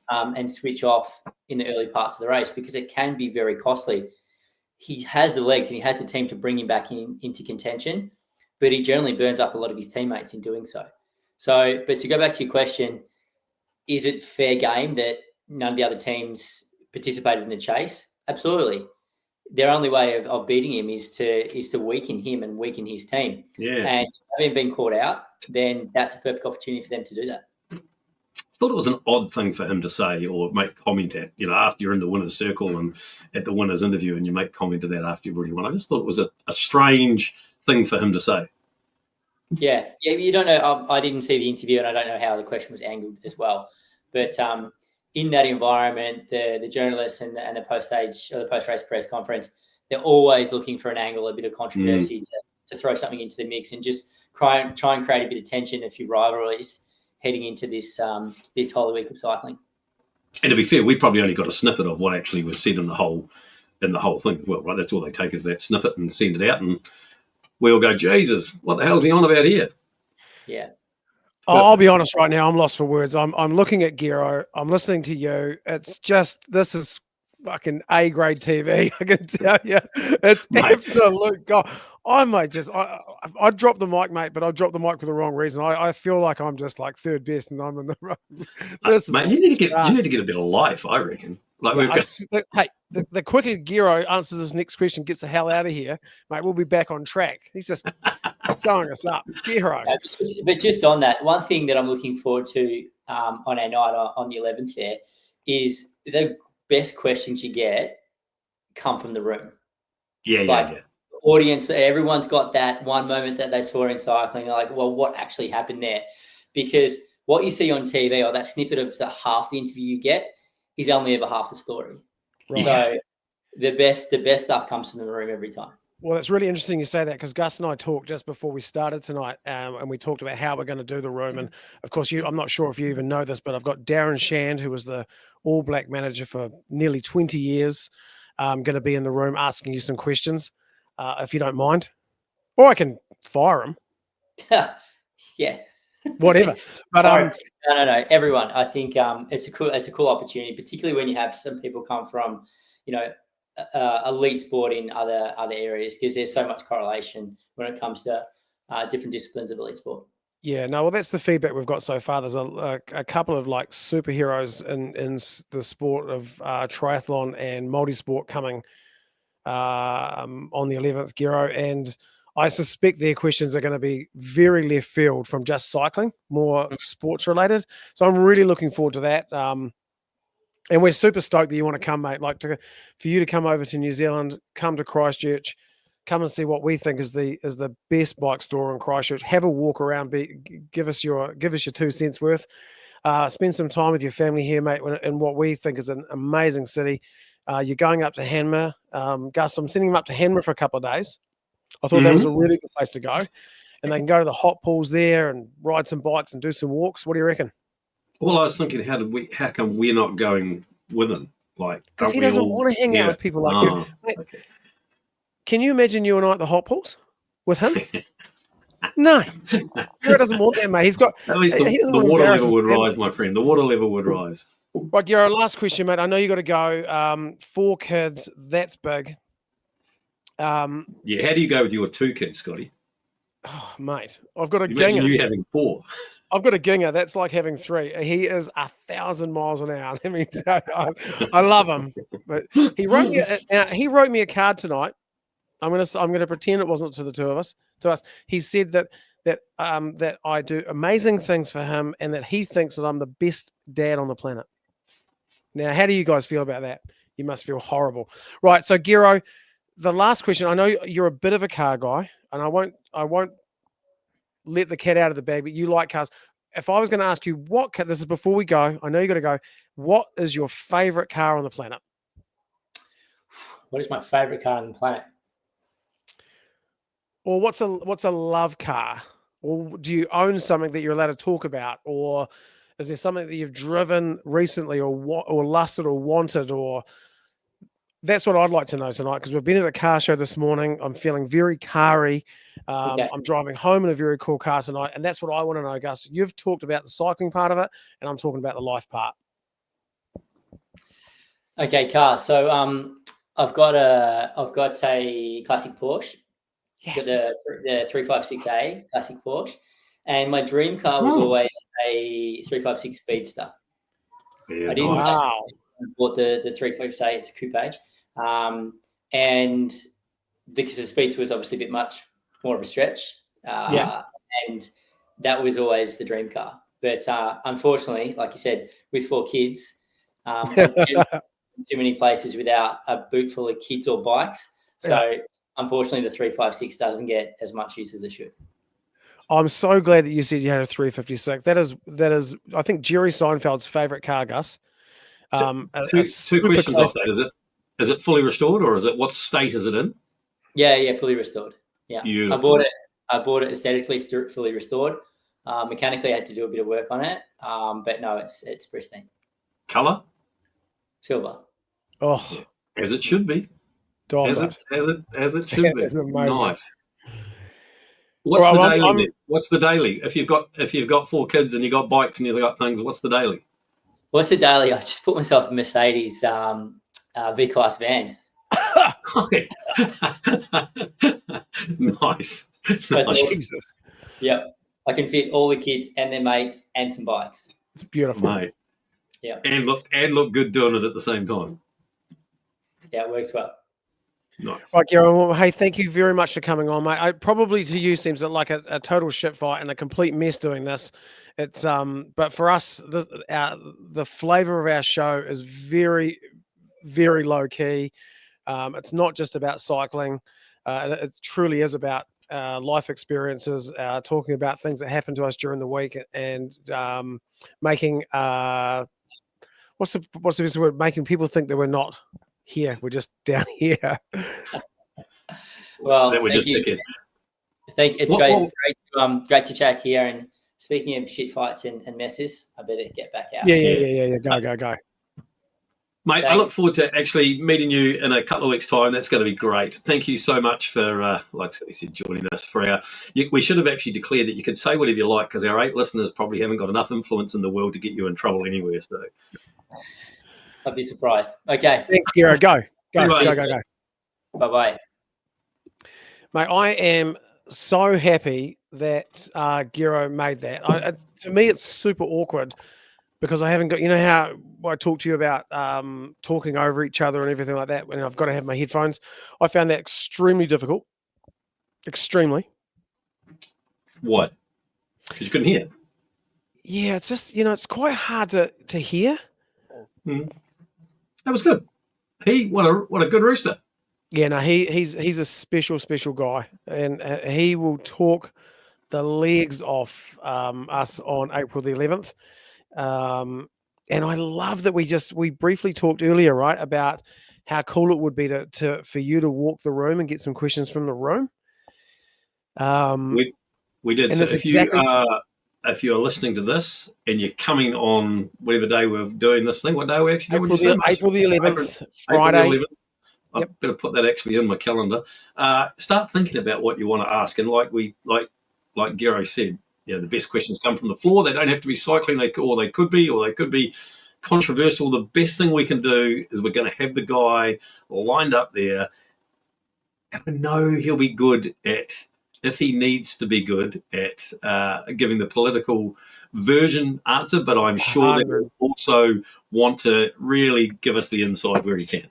and switch off in the early parts of the race, because it can be very costly. He has the legs and he has the team to bring him back into contention, but he generally burns up a lot of his teammates in doing so. But to go back to your question, is it fair game that none of the other teams participated in the chase? Absolutely. Their only way of beating him is to weaken him and weaken his team. Yeah. And having been caught out, then that's a perfect opportunity for them to do that. I thought it was an odd thing for him to say or make comment at, after you're in the winner's circle and at the winner's interview, and you make comment to that after you've already won. I just thought it was a strange thing for him to say. Yeah, you don't know. I didn't see the interview, and I don't know how the question was angled as well. But in that environment, the journalists and the post-stage or the post-race press conference, they're always looking for an angle, a bit of controversy to throw something into the mix and just try and create a bit of tension, a few rivalries heading into this Holy Week of cycling. And to be fair, we probably only got a snippet of what actually was said in the whole thing as well, right? That's all they take is that snippet and send it out, and we all go, Jesus, what the hell's he on about here? Yeah. I'll be honest right now, I'm lost for words. I'm looking at Giro. I'm listening to you. It's just, this is fucking A-grade TV. I can tell you. It's absolute God. I dropped the mic, mate, but I dropped the mic for the wrong reason. I feel like I'm just like third best and I'm in the wrong. Mate, you need to get a bit of life, I reckon. Hey, the quicker Giro answers this next question, gets the hell out of here, mate, we'll be back on track. He's just showing us up. Giro. But just on that, one thing that I'm looking forward to on our night on the 11th there is the best questions you get come from the room. Yeah. Audience, everyone's got that one moment that they saw in cycling. They're like, well, what actually happened there? Because what you see on TV or that snippet of the half the interview you get is only ever half the story. Right. So the best stuff comes from the room every time. Well, it's really interesting you say that, because Gus and I talked just before we started tonight, and we talked about how we're going to do the room. And of course, I'm not sure if you even know this, but I've got Darren Shand, who was the All Black manager for nearly 20 years, going to be in the room asking you some questions, if you don't mind, or I can fire him. Yeah, whatever. But no, everyone. I think it's a cool opportunity, particularly when you have some people come from, elite sport in other areas, because there's so much correlation when it comes to different disciplines of elite sport. Yeah, no, well, that's the feedback we've got so far. There's a couple of like superheroes in the sport of triathlon and multi-sport coming on the 11th Giro, and I suspect their questions are going to be very left field from just cycling, more sports related. So I'm really looking forward to that. And we're super stoked that you want to come, mate. For you to come over to New Zealand, come to Christchurch, come and see what we think is the best bike store in Christchurch. Have a walk around, give us your 2 cents worth. Spend some time with your family here, mate, in what we think is an amazing city. You're going up to Hanmer. Gus, I'm sending him up to Hanmer for a couple of days. I thought that was a really good place to go. And they can go to the hot pools there and ride some bikes and do some walks. What do you reckon? Well, I was thinking, how come we're not going with him? Like, Because he doesn't want to hang out with people like you. Mate, okay. can you imagine you and I at the hot pools with him? No. Giro doesn't want that, mate. He's got... At least the water level would rise, my friend. The water level would rise. Right, Giro, last question, mate. I know you got to go. 4 kids, that's big. Yeah, how do you go with your 2 kids, Scotty? Oh, mate, I've got a Imagine ginger. you having 4. I've got a ginger. That's like having 3. He is 1,000 miles an hour. Let me tell you, I love him. But he wrote me a card tonight. I'm gonna pretend it wasn't to the two of us. To us, he said that I do amazing things for him, and that he thinks that I'm the best dad on the planet. Now, how do you guys feel about that? You must feel horrible, right? So, Giro, the last question. I know you're a bit of a car guy, and I won't let the cat out of the bag, but you like cars. If I was going to ask you what car, this is before we go, I know you got to go. What is your favorite car on the planet? What is my favorite car on the planet? Or what's a love car? Or do you own something that you're allowed to talk about? Or is there something that you've driven recently or lusted or wanted? Or that's what I'd like to know tonight, because we've been at a car show this morning. I'm feeling very car-y. Okay. I'm driving home in a very cool car tonight, and that's what I want to know, Gus. You've talked about the cycling part of it, and I'm talking about the life part. Okay, car. So I've got a classic Porsche. Yes. The 356A classic Porsche, and my dream car was always a 356 Speedster. Yeah, I didn't. Wow. I bought the 356A. It's a coupe, and because the Speedster was obviously a bit much more of a stretch. And that was always the dream car. But unfortunately, like you said, with 4 kids, I couldn't too many places without a boot full of kids or bikes. So unfortunately, the 356 doesn't get as much use as it should. I'm so glad that you said you had a 356. That is, I think, Jerry Seinfeld's favorite car, Gus. Two questions off that. Is it fully restored, or what state is it in? Yeah, fully restored. Yeah, beautiful. I bought it aesthetically fully restored. Mechanically, I had to do a bit of work on it, but no, it's pristine. Color? Silver. Oh, as it should be. As it should be. Nice. What's the daily? What's the daily? If you've got 4 kids and you've got bikes and you've got things, what's the daily? What's the daily? I just put myself a Mercedes V-Class van. Nice. Jesus. Yep. I can fit all the kids and their mates and some bikes. It's beautiful, mate. Yeah. And look good doing it at the same time. Yeah, it works well. Nice. Right, Gary. Well, hey, thank you very much for coming on, mate. Probably to you seems like a total shit fight and a complete mess doing this. It's but for us, the flavor of our show is very, very low key. It's not just about cycling. It truly is about life experiences, talking about things that happened to us during the week, and making what's the best word? Making people think that we're not here. We're just down here. Well, that we're just you. It's great to chat here. And speaking of shit fights and messes, I better get back out. Yeah. Go. Mate, I look forward to actually meeting you in a couple of weeks' time. That's going to be great. Thank you so much for, like I said, joining us for our. We should have actually declared that you could say whatever you like, because our 8 listeners probably haven't got enough influence in the world to get you in trouble anywhere. So, I'd be surprised. Okay. Thanks, Giro. Go. Bye-bye. Mate, I am so happy that Giro made that. To me, it's super awkward because I haven't got, you know how I talked to you about talking over each other and everything like that, and I've got to have my headphones. I found that extremely difficult. Extremely. What? Because you couldn't hear? Yeah, it's just, it's quite hard to hear. Mm-hmm. That was good. What a good rooster. Yeah, no, he's a special guy, and he will talk the legs off us on April the 11th. And I love that we briefly talked earlier, right, about how cool it would be for you to walk the room and get some questions from the room. We did. And So it's exactly if you're listening to this and you're coming on whatever day we're doing this thing, what day are we actually doing? April the 11th, Friday. April the 11th. I better put that actually in my calendar. Start thinking about what you want to ask, and like Gero said, the best questions come from the floor. They don't have to be cycling, they could be controversial. The best thing we can do is we're going to have the guy lined up there, and I know he'll be good at, if he needs to be good at giving the political version answer, but I'm sure that he'll also want to really give us the inside where he can.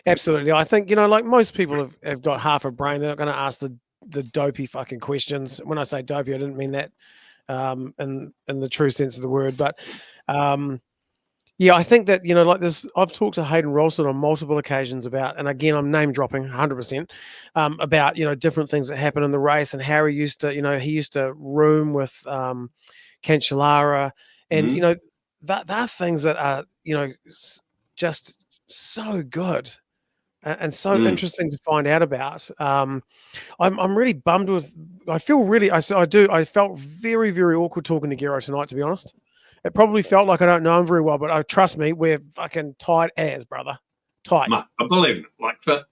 Absolutely. I think, like most people have got half a brain. They're not going to ask the dopey fucking questions. When I say dopey, I didn't mean that in the true sense of the word. But I think that, like this, I've talked to Hayden Rolson on multiple occasions about, and again, I'm name dropping 100%, about, different things that happen in the race and how he used to room with Cancellara. And, that are things that are, just so good. And so interesting to find out about. I'm really bummed with. I felt very, very awkward talking to Gero tonight. To be honest, it probably felt like I don't know him very well. But trust me, we're fucking tight as brother, tight. Mate, I believe it.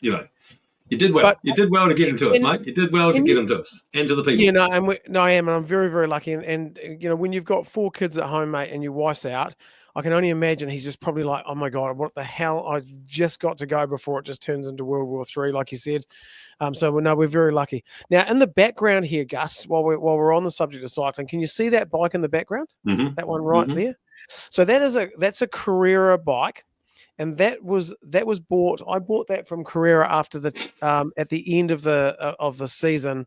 You did well. You did well to get him to us, mate. You did well to get him to us and to the people. I am, and I'm very, very lucky. And when you've got 4 kids at home, mate, and your wife's out, I can only imagine he's just probably like, oh my God, what the hell? I just got to go before it just turns into World War III, like you said. So we're very lucky. Now, in the background here, Gus, while we're on the subject of cycling, can you see that bike in the background? Mm-hmm. That one right there. So that's a Carrera bike. And that was bought. I bought that from Carrera after at the end of the season.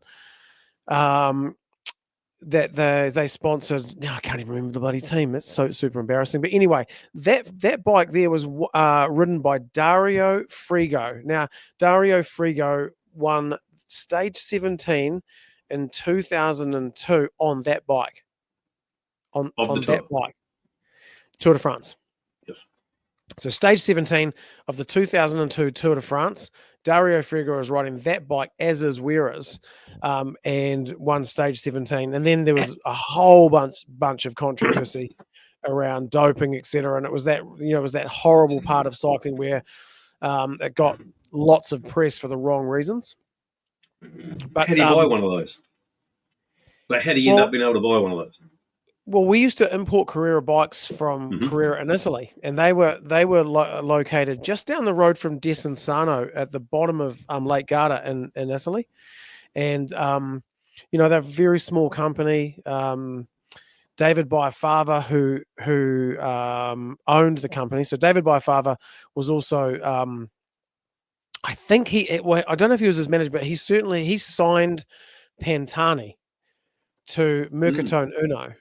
That they sponsored. Now I can't even remember the bloody team. That's so super embarrassing. But anyway, that bike there was ridden by Dario Frigo. Now Dario Frigo won stage 17 in 2002 on that bike. On that bike, Tour de France. Yes. So stage 17 of the 2002 Tour de France, Dario Frigo is riding that bike, as is Weir's, and won stage 17. And then there was a whole bunch of controversy around doping, etc. And it was that horrible part of cycling where it got lots of press for the wrong reasons. But how do you buy one of those? How do you end up being able to buy one of those? Well, we used to import Carrera bikes from Carrera in Italy, and they were located just down the road from Desenzano at the bottom of Lake Garda in Italy. And they're a very small company. David Biafava, who owned the company. So David Biafava was also, I think I don't know if he was his manager, but he signed Pantani to Mercatone Uno.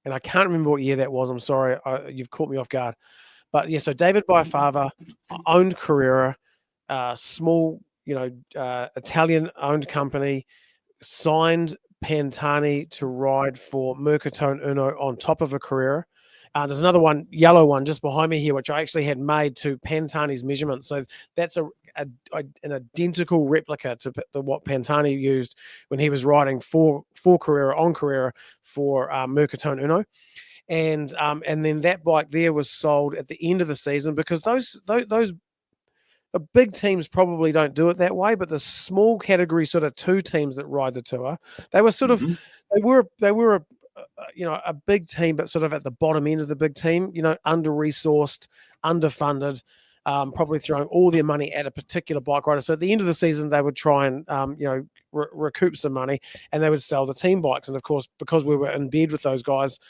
And I can't remember what year that was. I'm sorry. You've caught me off guard. But yeah, so David Biafava owned Carrera, small, Italian-owned company, signed Pantani to ride for Mercatone Uno on top of a Carrera. There's another one, yellow one, just behind me here, which I actually had made to Pantani's measurement. So that's an identical replica to what Pantani used when he was riding for Carrera on Carrera for Mercatone Uno. And then that bike there was sold at the end of the season, because those big teams probably don't do it that way, but the small category sort of 2 teams that ride the tour, they were sort of they were a big team, but sort of at the bottom end of the big team, under-resourced, underfunded, probably throwing all their money at a particular bike rider. So at the end of the season, they would try and, recoup some money, and they would sell the team bikes. And of course, because we were in bed with those guys,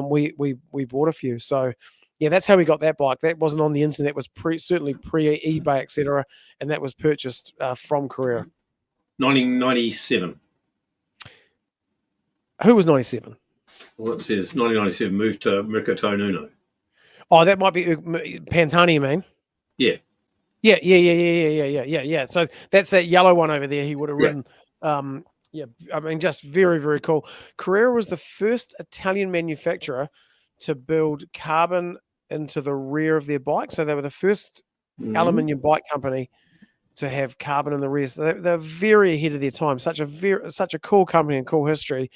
we bought a few. So yeah, that's how we got that bike. That wasn't on the internet. It was certainly pre-eBay, etc. And that was purchased from Carrera. 1997. Who was 97? Well, it says 1997 moved to Mercatone Uno. Oh, that might be Pantani, you mean? Yeah. Yeah. So that's that yellow one over there. He would have ridden. Just very, very cool. Carrera was the first Italian manufacturer to build carbon into the rear of their bike. So they were the first aluminium bike company to have carbon in the rear. So they're very ahead of their time. Such a cool company and cool history.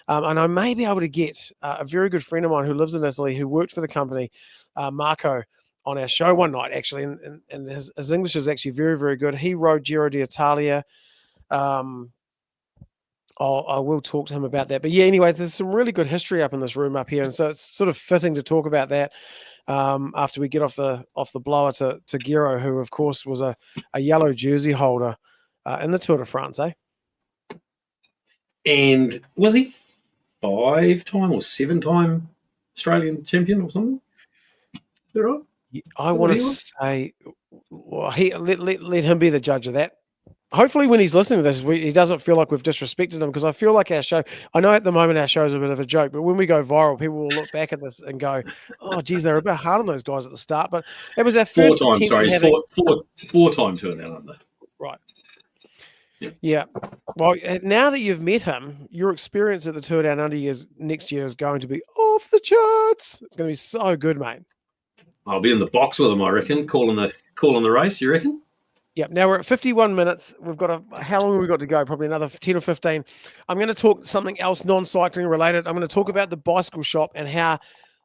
And I may be able to get a very good friend of mine who lives in Italy, who worked for the company, Marco, on our show one night, actually. And his English is actually very, very good. He rode Giro d'Italia. I will talk to him about that. But yeah, anyway, there's some really good history up in this room up here. And so it's sort of fitting to talk about that after we get off the blower to Giro, who, of course, was a yellow jersey holder in the Tour de France, eh? And was he 5-time or 7-time Australian champion or something? Is that right? I want to say, well, let him be the judge of that. Hopefully when he's listening to this, he doesn't feel like we've disrespected him, because I feel like our show, I know at the moment our show is a bit of a joke, but when we go viral, people will look back at this and go, oh, geez, they were a bit hard on those guys at the start. But it was our first attempt. Four-time Tour Down Under. Right. Yeah. Well, now that you've met him, your experience at the Tour Down Under next year is going to be off the charts. It's going to be so good, mate. I'll be in the box with him, I reckon, calling the race, you reckon? Yep. Now we're at 51 minutes. We've got how long have we got to go? Probably another 10 or 15. I'm going to talk something else non-cycling related. I'm going to talk about the bicycle shop and how.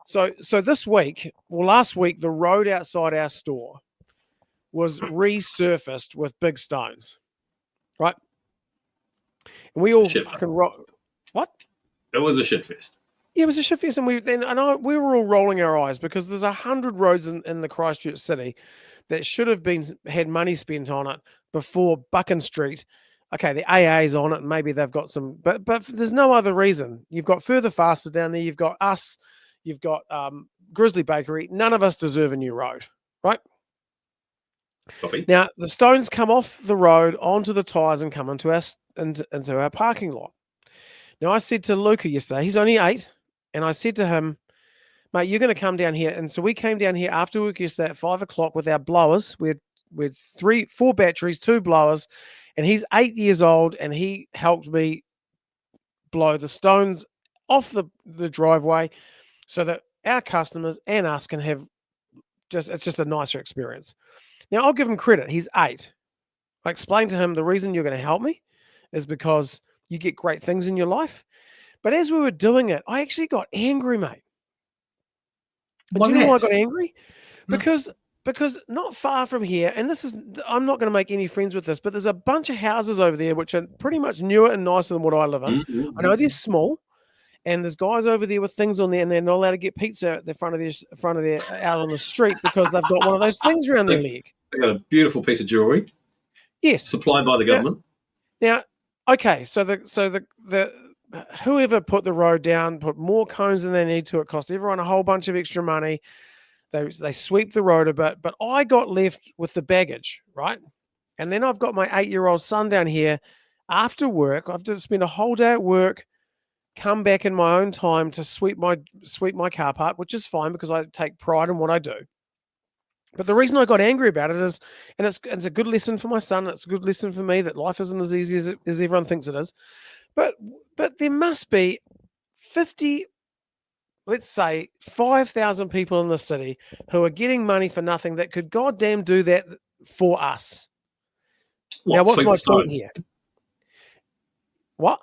So this week, well, last week, the road outside our store was resurfaced with big stones, right? And we all fucking what? It was a shit fest. Yeah, it was a shit fest, and we were all rolling our eyes, because there's 100 roads in the Christchurch city that should have had money spent on it before Buchan Street. Okay, the AA's on it, and maybe they've got some, but there's no other reason. You've got Further Faster down there. You've got us. You've got Grizzly Bakery. None of us deserve a new road, right? Copy. Now the stones come off the road onto the tyres and come into our parking lot. Now I said to Luca yesterday, he's only 8, and I said to him, mate, you're going to come down here. And so we came down here after work yesterday at 5 o'clock with our blowers. We had 4 batteries, 2 blowers, and he's 8 years old, and he helped me blow the stones off the driveway so that our customers and us can have it's just a nicer experience. Now, I'll give him credit. He's 8. I explained to him the reason you're going to help me is because you get great things in your life. But as we were doing it, I actually got angry, mate. And do you know why I got angry? Because not far from here, and I'm not going to make any friends with this, but there's a bunch of houses over there which are pretty much newer and nicer than what I live in. Mm-hmm. I know they're small, and there's guys over there with things on there, and they're not allowed to get pizza at the front of their out on the street because they've got one of those things around their leg. They got a beautiful piece of jewelry. Yes, supplied by the government. Now, okay, so the whoever put the road down put more cones than they need to. It cost everyone a whole bunch of extra money. They sweep the road a bit, but I got left with the baggage, right? And then I've got my 8-year-old son down here after work. I've just spent a whole day at work, come back in my own time to sweep my car park, which is fine because I take pride in what I do. But the reason I got angry about it is, and it's a good lesson for my son, it's a good lesson for me that life isn't as easy as everyone thinks it is. But there must be 50, let's say 5,000 people in the city who are getting money for nothing that could goddamn do that for us. Now, what's my point here? What?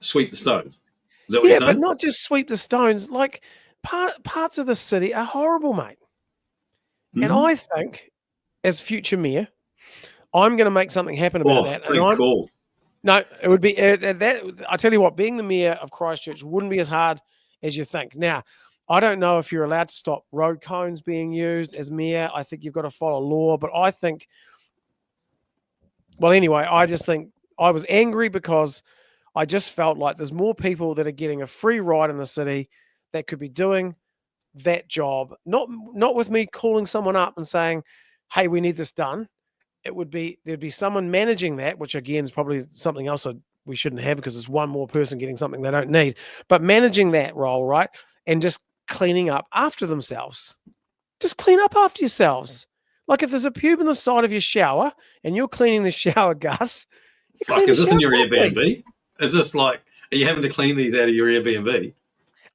Sweep the stones. Is that what you're saying? But not just sweep the stones. Like parts of the city are horrible, mate. Mm-hmm. And I think, as future mayor, I'm going to make something happen about that. And cool. No, it would be that. I tell you what, being the mayor of Christchurch wouldn't be as hard as you think. Now, I don't know if you're allowed to stop road cones being used as mayor. I think you've got to follow law. But I think, well, anyway, I just think I was angry because I just felt like there's more people that are getting a free ride in the city that could be doing that job. Not with me calling someone up and saying, "Hey, we need this done." There'd be someone managing that, which again is probably something else we shouldn't have because it's one more person getting something they don't need. But managing that role, right, and just cleaning up after themselves. Just clean up after yourselves. Like if there's a pube in the side of your shower and you're cleaning the shower, Gus. Fuck, is this in your Airbnb? Is this like, are you having to clean these out of your Airbnb?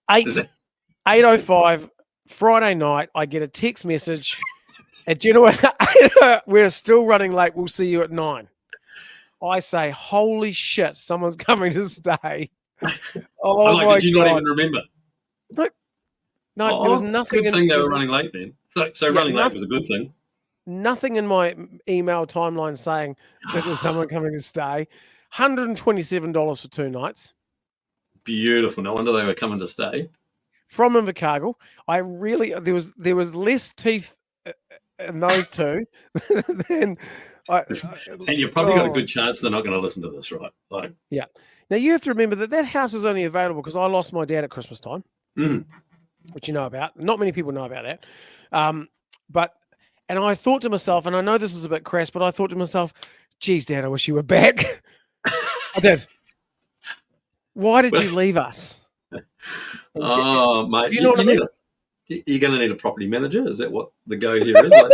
8:05 Friday night, I get a text message. And do you know what? We're still running late. We'll see you at 9. I say, holy shit, someone's coming to stay. Oh, I'm like, my did you God. not even remember? No, there was nothing. Good thing they were running late then. So Yeah, running late was a good thing. Nothing in my email timeline saying that there's someone coming to stay. $127 for 2 nights. Beautiful. No wonder they were coming to stay. From Invercargill. I really there was less teeth in those two than And you've probably got a good chance they're not going to listen to this, right? Like, yeah. Now you have to remember that house is only available because I lost my dad at Christmas time, which you know about. Not many people know about that. And I thought to myself, and I know this is a bit crass, but I thought to myself, geez, Dad, I wish you were back. I did. Why did you leave us? Oh, mate, do you know what I mean? You're going to need a property manager. Is that what the go here is? Like,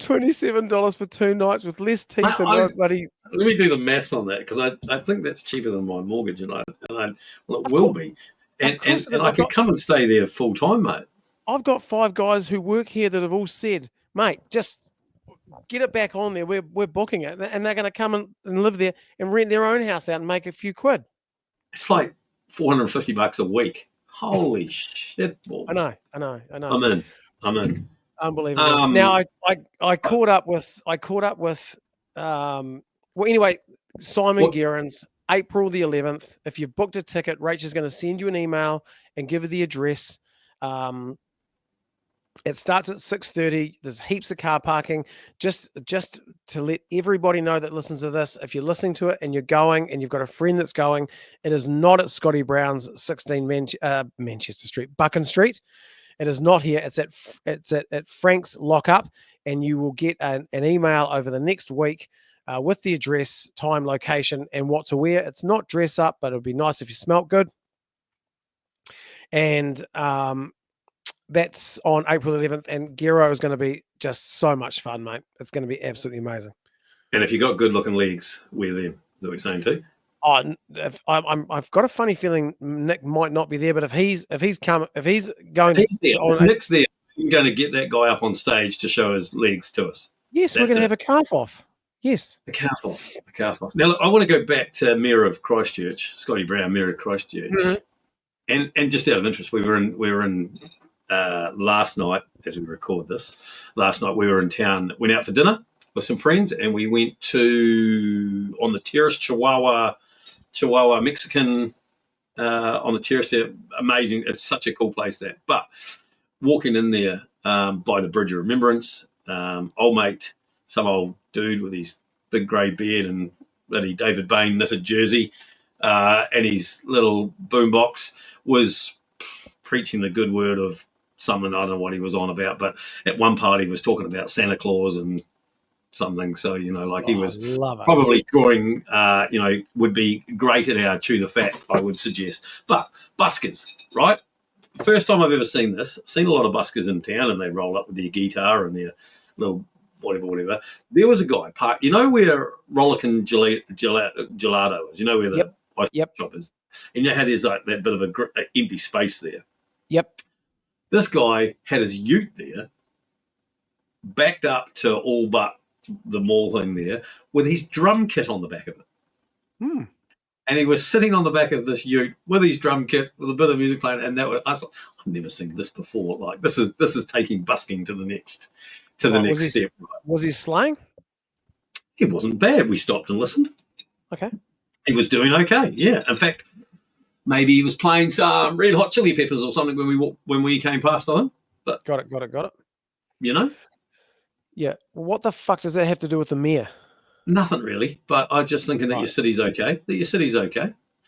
$127 for 2 nights with less teeth than nobody. Let me do the maths on that because I think that's cheaper than my mortgage, and it will be. And I could come and stay there full time, mate. I've got 5 guys who work here that have all said, mate, just get it back on there. We're booking it. And they're going to come and live there and rent their own house out and make a few quid. It's like $450 a week. Holy shit, boy. I know. I'm in. Unbelievable. Now I caught up with anyway, Simon Gerrans, April the 11th. If you've booked a ticket, Rachel's going to send you an email and give her the address. It starts at 6:30. There's heaps of car parking. Just to let everybody know that listens to this, if you're listening to it and you're going and you've got a friend that's going, it is not at Scotty Brown's 16 Manchester Street, Buchan Street. It is not here. It's at Frank's Lockup, and you will get an email over the next week with the address, time, location, and what to wear. It's not dress up, but it would be nice if you smelt good. And that's on April 11th, and Gero is going to be just so much fun, mate. It's going to be absolutely amazing. And if you got good-looking legs, wear them. Is that what you're saying too? Oh, I've got a funny feeling Nick might not be there, but if he's going, Nick's there. You're going to get that guy up on stage to show his legs to us. Yes, we're going to have a calf off. Yes, a calf off. Now, look, I want to go back to Mayor of Christchurch, Scotty Brown, Mayor of Christchurch, and just out of interest, we were in. Last night, as we record this, we were in town, went out for dinner with some friends, and we went on the terrace, Chihuahua Mexican, on the terrace there. Amazing. It's such a cool place there. But walking in there by the Bridge of Remembrance, old mate, some old dude with his big grey beard and bloody David Bain knitted jersey and his little boombox was preaching the good word of something. I don't know what he was on about, but at one part he was talking about Santa Claus and something. So, he was probably drawing, would be great at our Chew the Fat, I would suggest. But buskers, right? First time I've ever seen this. Seen a lot of buskers in town, and they roll up with their guitar and their little whatever. There was a guy parked, where Rollickin Gelato is, where the ice shop is. And you had that bit of an empty space there. Yep. This guy had his ute there, backed up to all but the mall thing there, with his drum kit on the back of it. And he was sitting on the back of this ute with his drum kit, with a bit of music playing, and I thought, I've never seen this before. Like this is taking busking to the next step. Was he slang? It wasn't bad. We stopped and listened. Okay. He was doing okay. Yeah. In fact, maybe he was playing some Red Hot Chili Peppers or something when we came past on him. But got it. Yeah. What the fuck does that have to do with the mayor? Nothing really. But I'm just thinking that your city's okay.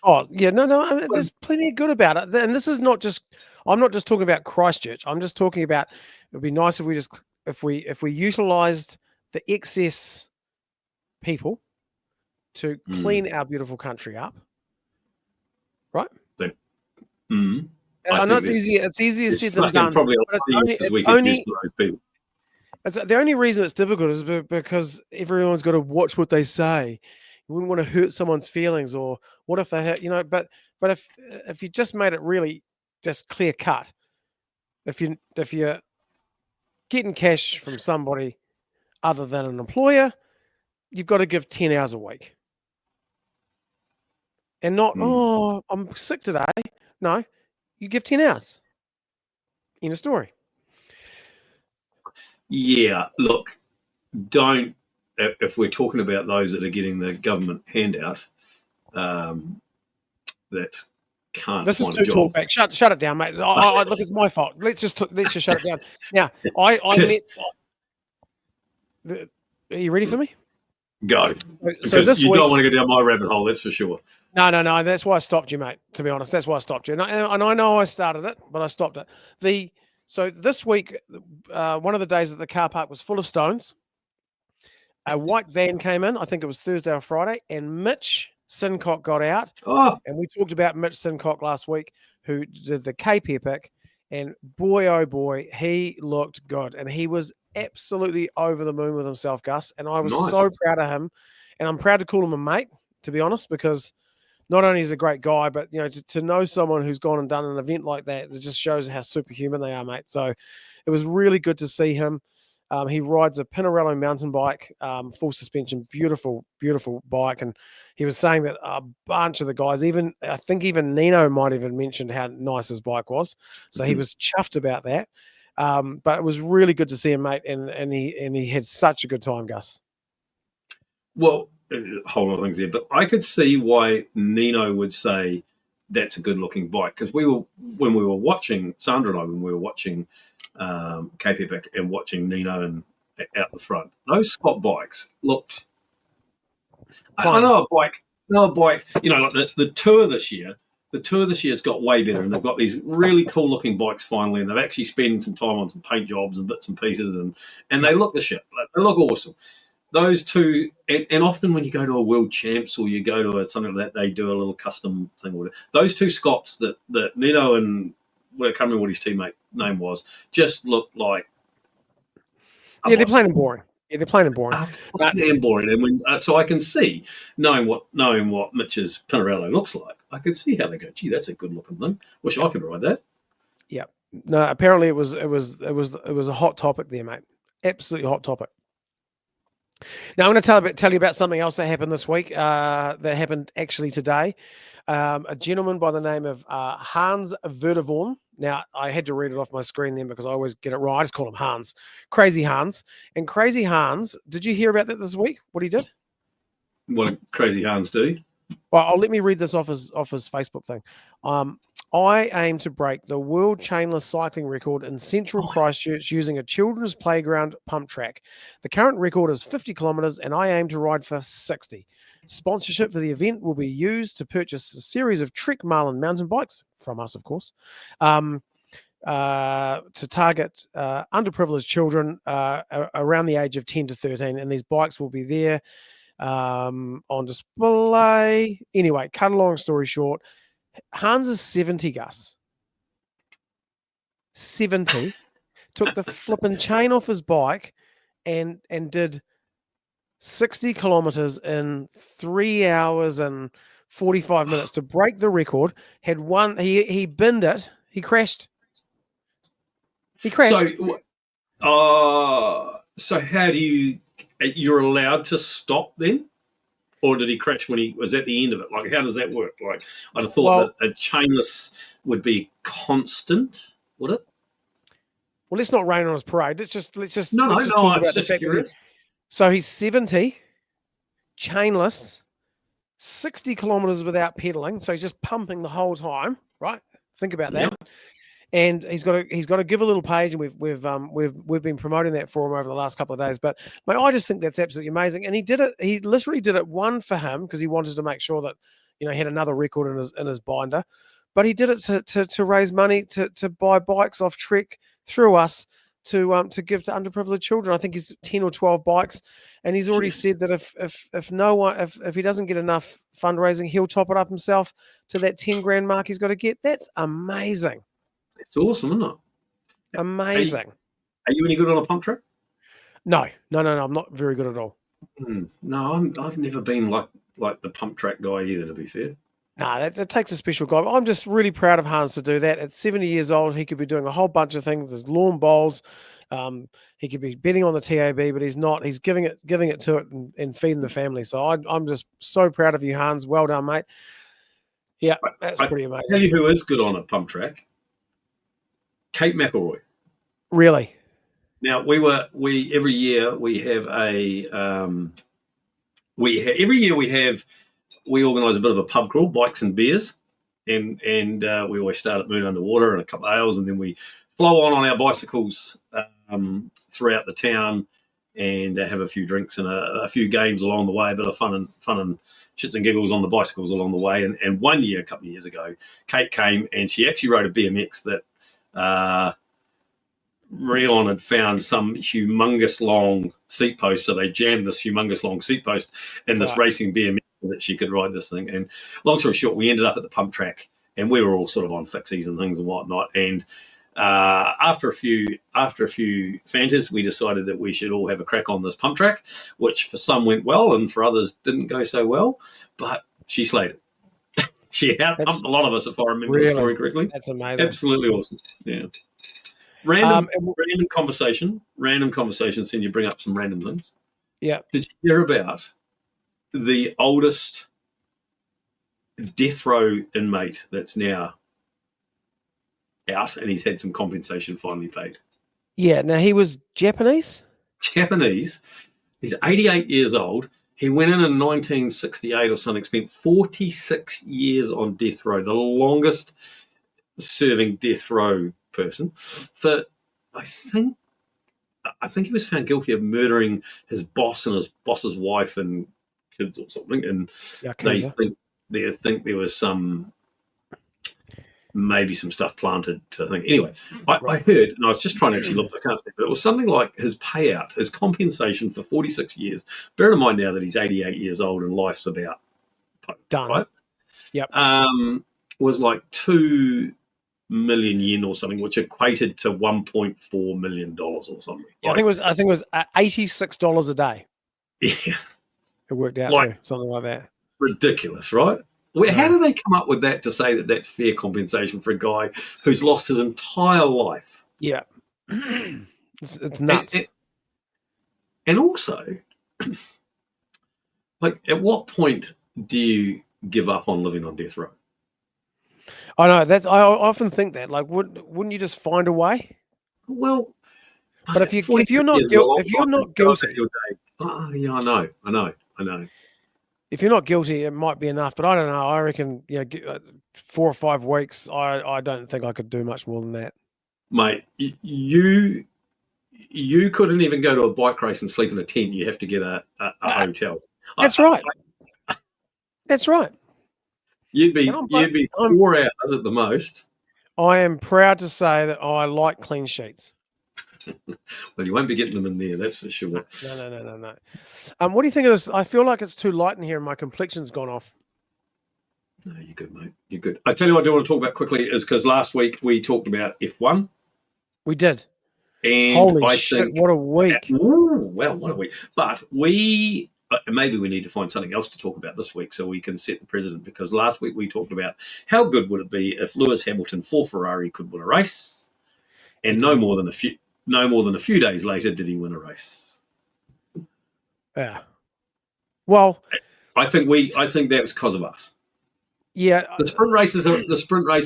Oh yeah, no. I mean, there's plenty of good about it. And this is not just. I'm not just talking about Christchurch. I'm just talking about. It would be nice if we utilised the excess people to clean our beautiful country up. Right. And I know it's easier. It's easier said than done. Probably because we get used to those people. The only reason it's difficult is because everyone's got to watch what they say. You wouldn't want to hurt someone's feelings, or what if they hurt, But if you just made it really just clear cut, if you getting cash from somebody other than an employer, you've got to give 10 hours a week. And not, oh, I'm sick today. No, you give 10 hours. End of story. Yeah, look, don't, if we're talking about those that are getting the government handout, that can't This is find too a job. talk back. Shut it down, mate. Look, it's my fault. Let's just shut it down. Now, I met. Are you ready for me? Go. So Because this you week, don't want to go down my rabbit hole, that's for sure. No. That's why I stopped you, mate. To be honest, that's why I stopped you. And I know I started it, but I stopped it. So this week, one of the days that the car park was full of stones. A white van came in. I think it was Thursday or Friday, and Mitch Sincock got out. Oh, And we talked about Mitch Sincock last week, who did the Cape Epic. And boy, oh boy, he looked good. And he was absolutely over the moon with himself, Gus. And I was so proud of him. And I'm proud to call him a mate, to be honest, because not only is he a great guy, but you know, to know someone who's gone and done an event like that, it just shows how superhuman they are, mate. So it was really good to see him. He rides a Pinarello mountain bike, full suspension, beautiful, beautiful bike. And he was saying that a bunch of the guys, I think even Nino might have mentioned how nice his bike was. So he was chuffed about that. But it was really good to see him, mate. And he had such a good time, Gus. well, a whole lot of things there, but I could see why Nino would say that's a good-looking bike, because when we were watching Sandra and I, when we were watching Cape Epic and watching Nino and out the front, those Scott bikes looked. I know a bike. You know, like the tour this year. The tour this year has got way better, and they've got these really cool-looking bikes finally, and they're actually spending some time on some paint jobs and bits and pieces, and they look the shit. They look awesome. Those two, and often when you go to a World Champs or you go to something like that, they do a little custom thing with it. Those two Scots that Nino and I can't remember what his teammate name was, just look like. They're plain and boring. Yeah, they're plain and boring. And boring. And so I can see, knowing what Mitch's Pinarello looks like, I could see how they go, gee, that's a good looking thing. Wish I could ride that. Yeah. No, apparently it was a hot topic there, mate. Absolutely hot topic. Now, I'm going to tell you about something else that happened this week, that happened actually today. A gentleman by the name of Hans Verdevorn. Now, I had to read it off my screen then because I always get it wrong. I just call him Hans. Crazy Hans. And Crazy Hans, did you hear about that this week? What he did? What did Crazy Hans do? Well, let me read this off his Facebook thing. I aim to break the world chainless cycling record in central Christchurch using a children's playground pump track. The current record is 50 kilometres and I aim to ride for 60. Sponsorship for the event will be used to purchase a series of Trek Marlin mountain bikes, from us, of course, to target underprivileged children around the age of 10 to 13. And these bikes will be there on display. Anyway, cut a long story short, Hans is 70, Gus. 70. Took the flipping chain off his bike and did 60 kilometers in 3 hours and 45 minutes to break the record. Had one, he binned it. He crashed. So how do you're allowed to stop then? Or did he crash when he was at the end of it? Like, how does that work? Like, I'd have thought that a chainless would be constant, would it? Well, let's not rain on his parade. Let's just No, talk about it's the just fact curious. So he's 70, chainless, 60 kilometers without pedaling. So he's just pumping the whole time, right? Think about that. Yep. And he's got to give a little page, and we've been promoting that for him over the last couple of days. But mate, I just think that's absolutely amazing. And he did it. He literally did it one for him because he wanted to make sure that he had another record in his binder. But he did it to raise money to buy bikes off Trek through us to give to underprivileged children. I think he's 10 or 12 bikes, and he's already said that if he doesn't get enough fundraising, he'll top it up himself to that 10 grand mark he's got to get. That's amazing. It's awesome, isn't it? Amazing. Are you any good on a pump track? No. I'm not very good at all. No, I've never been like the pump track guy either, to be fair. Nah, that takes a special guy. I'm just really proud of Hans to do that. At 70 years old, he could be doing a whole bunch of things. There's lawn bowls. He could be betting on the TAB, but he's not. He's giving it to it and feeding the family. So I'm just so proud of you, Hans. Well done, mate. Yeah, that's pretty amazing. Tell you who is good on a pump track. Kate McElroy. Really? Now we every year we have we organise a bit of a pub crawl, bikes and beers, and we always start at Moon Underwater and a couple of ales, and then we flow on our bicycles throughout the town and have a few drinks and a few games along the way, a bit of fun and shits and giggles on the bicycles along the way. And one year, a couple of years ago, Kate came and she actually rode a BMX that Rion had found some humongous long seat post, so they jammed this humongous long seat post in this racing BMX that she could ride this thing. And long story short, we ended up at the pump track, and we were all sort of on fixies and things and whatnot. And after a few Fantas, we decided that we should all have a crack on this pump track, which for some went well and for others didn't go so well. But she slayed it. She out-pumped a lot of us, if I remember the story correctly. That's amazing. Absolutely awesome. Yeah. Random conversation, then you bring up some random things. Yeah. Did you hear about the oldest death row inmate that's now out, and he's had some compensation finally paid? Yeah. Now, he was Japanese? Japanese. He's 88 years old. He went in 1968 or something, spent 46 years on death row, the longest serving death row person. For I think he was found guilty of murdering his boss and his boss's wife and kids or something, and they think there was maybe some stuff planted to think. Anyway, I heard, and I was just trying to actually look, I can't see, but it was something like his payout, his compensation for 46 years, bear in mind now that he's 88 years old and life's about done. Right? Yep. Was like 2 million yen or something, which equated to $1.4 million or something. I think it was $86 a day. Yeah, it worked out to something like that. Ridiculous, right? How do they come up with that to say that that's fair compensation for a guy who's lost his entire life? Yeah, it's nuts. And also, like, at what point do you give up on living on death row? I know I often think that, like, wouldn't you just find a way? Well, but if you're not guilty, oh yeah, I know. If you're not guilty, it might be enough. But I don't know. I reckon 4 or 5 weeks. I don't think I could do much more than that. Mate, you couldn't even go to a bike race and sleep in a tent. You have to get a hotel. That's right. That's right. You'd be 4 hours at the most. I am proud to say that I like clean sheets. Well, you won't be getting them in there, that's for sure. No. What do you think of this? I feel like it's too light in here and my complexion's gone off. No, you're good, mate. You're good. I tell you what I do want to talk about quickly is because last week we talked about F1. We did. And holy shit, what a week. Well, what a week. But maybe we need to find something else to talk about this week so we can set the precedent, because last week we talked about how good would it be if Lewis Hamilton for Ferrari could win a race, and no more than a few days later did he win a race. Yeah. Well, I think that was because of us. Yeah. The sprint race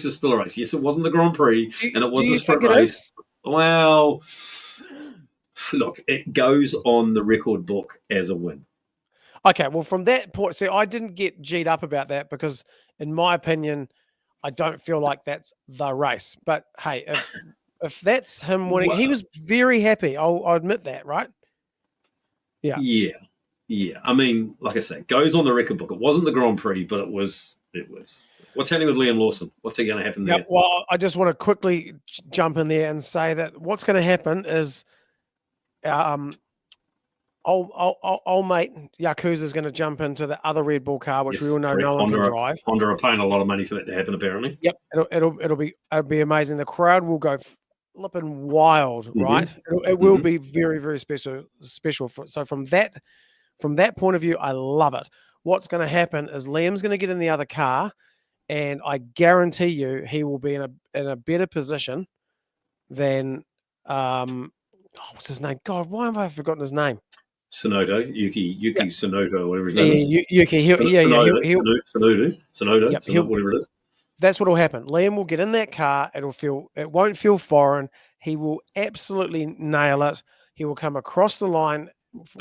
is still a race. Yes, it wasn't the Grand Prix, and it was the sprint race. Well, look, it goes on the record book as a win. Okay, well, from that point, see, I didn't get G'd up about that because, in my opinion, I don't feel like that's the race. But hey, if that's him winning, he was very happy. I'll admit that, right? Yeah. Yeah. I mean, like I say, it goes on the record book. It wasn't the Grand Prix, but it was. What's happening with Liam Lawson? What's going to happen there? Yeah, well, I just want to quickly jump in there and say that what's going to happen is, old mate Yakuza is going to jump into the other Red Bull car, which we all know no one can drive. Honda are paying a lot of money for that to happen, apparently. Yep, it'll be amazing. The crowd will go flipping wild, right? It will be very, very special. So from that point of view, I love it. What's going to happen is Liam's going to get in the other car, and I guarantee you he will be in a better position than what's his name? God, why have I forgotten his name? Yuki Yeah. Tsunoda, whatever his name is. Yuki. Tsunoda, whatever it is. That's what will happen. Liam will get in that car. It won't feel foreign. He will absolutely nail it. He will come across the line,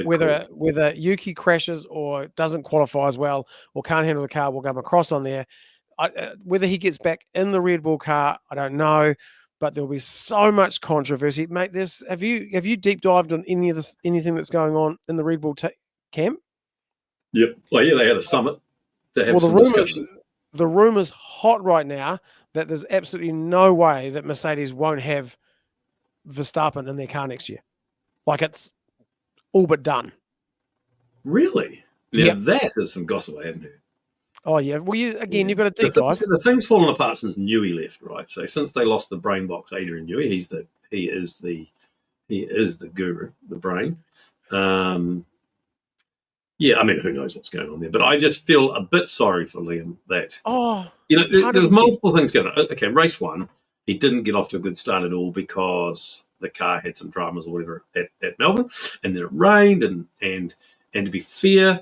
whether Yuki crashes or doesn't qualify as well or can't handle the car, will come across on there. Whether he gets back in the Red Bull car, I don't know, but there'll be so much controversy, mate. Have you deep dived on anything that's going on in the Red Bull camp? Yep. Well, yeah, they had a summit to have some discussion. The rumor's hot right now that there's absolutely no way that Mercedes won't have Verstappen in their car next year. Like, it's all but done. Really? Now that is some gossip I hadn't heard. Oh yeah. Well, you've got a deep dive. The thing's fallen apart since Newey left, right? So since they lost the brain box, Adrian Newey, he is the guru, the brain. Yeah, I mean, who knows what's going on there? But I just feel a bit sorry for Liam that, there's multiple things going on. Okay, race one, he didn't get off to a good start at all because the car had some dramas or whatever at Melbourne, and then it rained, and to be fair,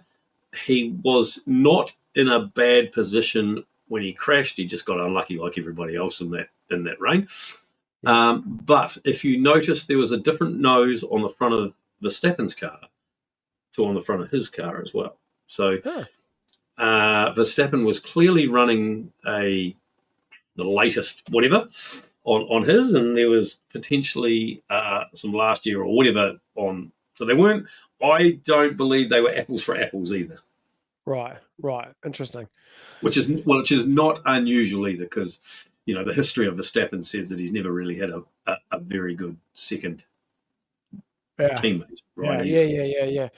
he was not in a bad position when he crashed. He just got unlucky like everybody else in that rain. But if you notice, there was a different nose on the front of Verstappen's car to on the front of his car as well. So Verstappen was clearly running the latest whatever on his, and there was potentially some last year or whatever on. So they weren't. I don't believe they were apples for apples either. Right. Interesting. Which is not unusual either, because the history of Verstappen says that he's never really had a very good second teammate. Right? Yeah.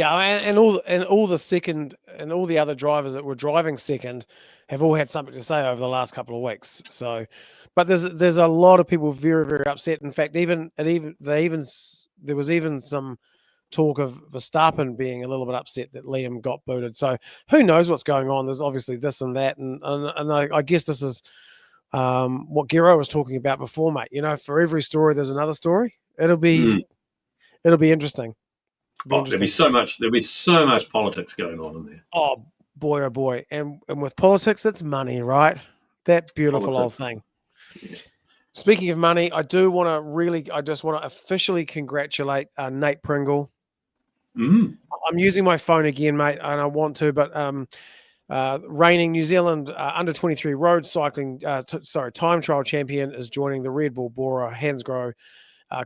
And all the second and all the other drivers that were driving second have all had something to say over the last couple of weeks. So, but there's a lot of people very, very upset. In fact, there was even some talk of Verstappen being a little bit upset that Liam got booted. So who knows what's going on? There's obviously this and that, and I guess this is what Gero was talking about before, mate. For every story, there's another story. It'll be interesting. There'll be so much politics going on in there. Oh boy, and with politics, it's money, right? That beautiful old thing. Yeah. Speaking of money, I just want to officially congratulate Nate Pringle. I'm using my phone again, mate, and I want to, but reigning New Zealand under 23 road cycling, time trial champion is joining the Red Bull Bora Hansgrohe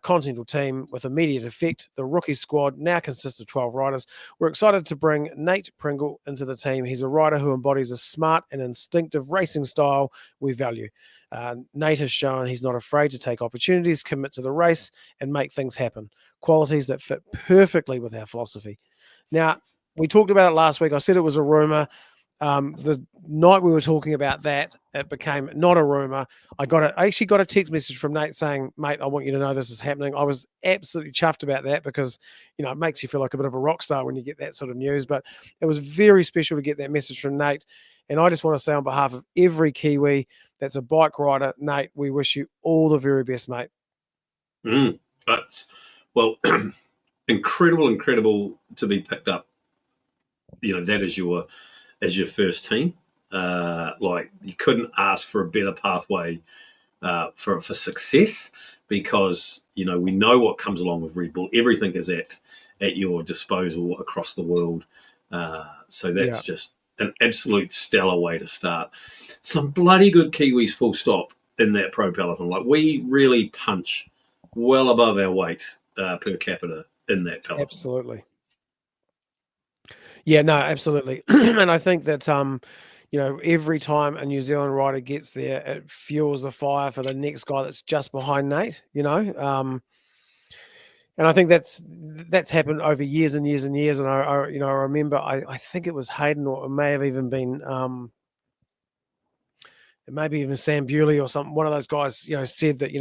Continental team with immediate effect. The rookie squad now consists of 12 riders. We're excited to bring Nate Pringle into the team. He's a rider who embodies a smart and instinctive racing style we value. Nate has shown he's not afraid to take opportunities, commit to the race, and make things happen. Qualities that fit perfectly with our philosophy. Now, we talked about it last week. I said it was a rumor. The night we were talking about that, it became not a rumor. I actually got a text message from Nate saying, "Mate, I want you to know this is happening." I was absolutely chuffed about that because, it makes you feel like a bit of a rock star when you get that sort of news. But it was very special to get that message from Nate. And I just want to say on behalf of every Kiwi that's a bike rider, Nate, we wish you all the very best, mate. That's, incredible to be picked up. That is your first team. You couldn't ask for a better pathway for success, because we know what comes along with Red Bull. Everything is at your disposal across the world. So that's just an absolute stellar way to start. Some bloody good Kiwis, full stop, in that pro peloton. We really punch well above our weight per capita in that peloton. Absolutely. Yeah, no, absolutely. And I think that, every time a New Zealand rider gets there, it fuels the fire for the next guy that's just behind Nate, and I think that's happened over years and years and years. And I remember, I think it was Hayden, or it may have even been, it may be even Sam Bewley or something. One of those guys, said that,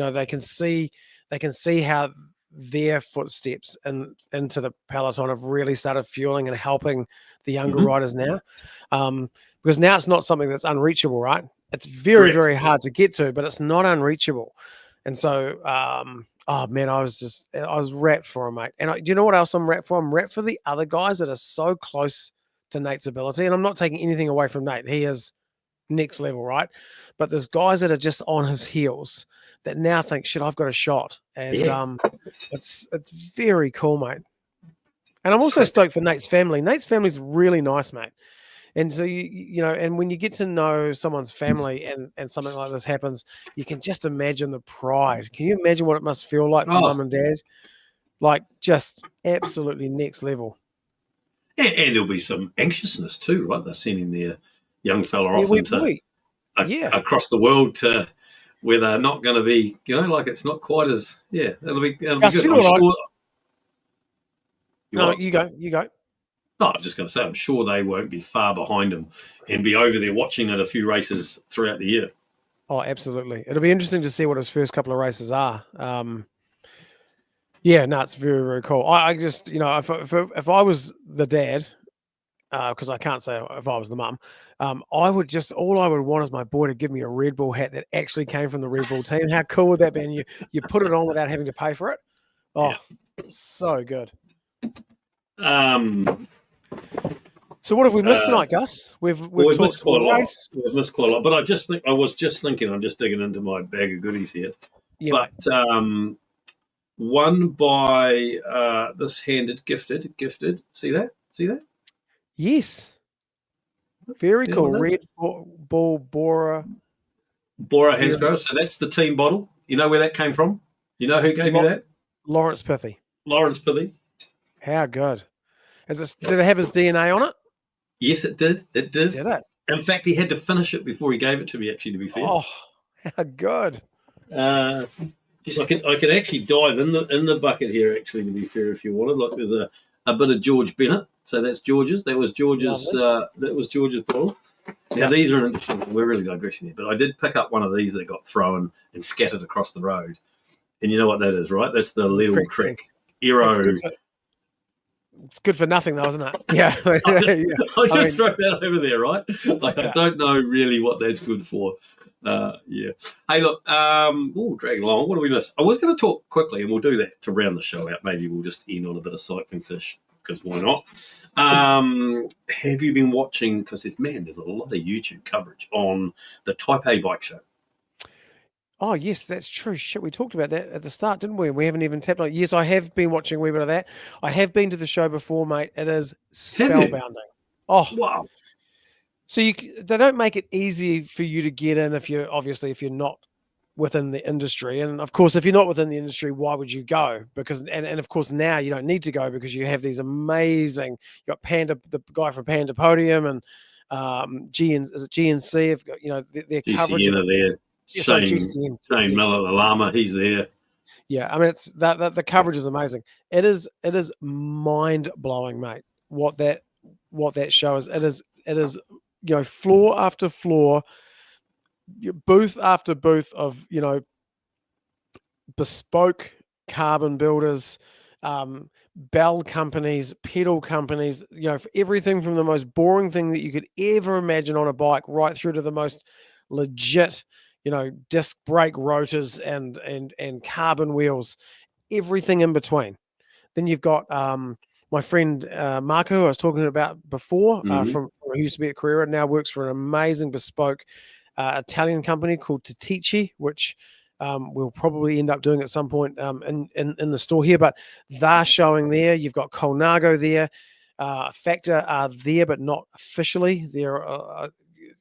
they can see how their footsteps into the peloton have really started fueling and helping the younger riders now. because now it's not something that's unreachable, right? It's very, Correct. very hard to get to, but it's not unreachable. And so, oh man, I was wrapped for him, mate. And do you know what else I'm wrapped for? I'm wrapped for the other guys that are so close to Nate's ability. And I'm not taking anything away from Nate. He is next level, right? But there's guys that are just on his heels that now think, shit, I've got a shot. And it's very cool, mate. And I'm also stoked for Nate's family. Nate's family's really nice, mate. And so you know, and when you get to know someone's family and something like this happens, you can just imagine the pride. Can you imagine what it must feel like for mum and dad? Like just absolutely next level. And there'll be some anxiousness too, right? They're sending their young fella off across the world to where they're not going to be, you know, like it's not quite as it'll be good. No, you go. No, I was just going to say, I'm sure they won't be far behind him and be over there watching at a few races throughout the year. Oh, absolutely. It'll be interesting to see what his first couple of races are. Yeah, no, it's very, very cool. I just, you know, if I was the dad, because I can't say if I was the mum, I would just, all I would want is my boy to give me a Red Bull hat that actually came from the Red Bull team. How cool would that be? And you put it on without having to pay for it. Oh, so good. So what have we missed tonight, Gus? We've missed quite a lot. We've missed quite a lot. But I was just thinking, I'm just digging into my bag of goodies here. Yeah, but one by this handed gifted. See that? Yes. Very cool. Red Bull Bora Hansgrohe. So that's the team bottle. You know where that came from? You know who gave you that? Lawrence Pithy. How good. Did it have his DNA on it? Yes, it did. It did. Did it? In fact, he had to finish it before he gave it to me, actually, to be fair. Oh, how good. Just I could actually dive in the bucket here, actually, to be fair, if you wanted. Like there's a bit of George Bennett. So that's George's. That was George's bottle. Now these are interesting. We're really digressing here, but I did pick up one of these that got thrown and scattered across the road. And you know what that is, right? That's the Little Trek Aero. It's good for nothing, though, isn't it? Yeah. I'll just throw that over there, right? Like, I don't know really what that's good for. Yeah. Hey, look, dragging along. What do we miss? I was going to talk quickly, and we'll do that to round the show out. Maybe we'll just end on a bit of cycling fish, because why not? Have you been watching, because, man, there's a lot of YouTube coverage on the Taipei Bike Show. Oh, yes, that's true. Shit, we talked about that at the start, didn't we? We haven't even tapped on it. Yes, I have been watching a wee bit of that. I have been to the show before, mate. It is spellbinding. Oh, wow. So they don't make it easy for you to get in if you're not within the industry. And, of course, if you're not within the industry, why would you go? Because and of course, now you don't need to go because you have these amazing – you've got the guy from Panda Podium and GNC. Have got, you know, their coverage. GCN are there. Shane Miller, the Llama, he's there. Yeah, I mean, it's the coverage is amazing. It is mind blowing, mate. What that show is. It is you know, floor after floor, booth after booth of, you know, bespoke carbon builders, bell companies, pedal companies. You know, for everything from the most boring thing that you could ever imagine on a bike, right through to the most legit, you know, disc brake rotors and carbon wheels, everything in between. Then you've got my friend Marco, who I was talking about before, from who used to be at Carrera, now works for an amazing bespoke Italian company called Petrie, which we'll probably end up doing at some point in the store here. But they're showing there. You've got Colnago there. Factor are there, but not officially. They're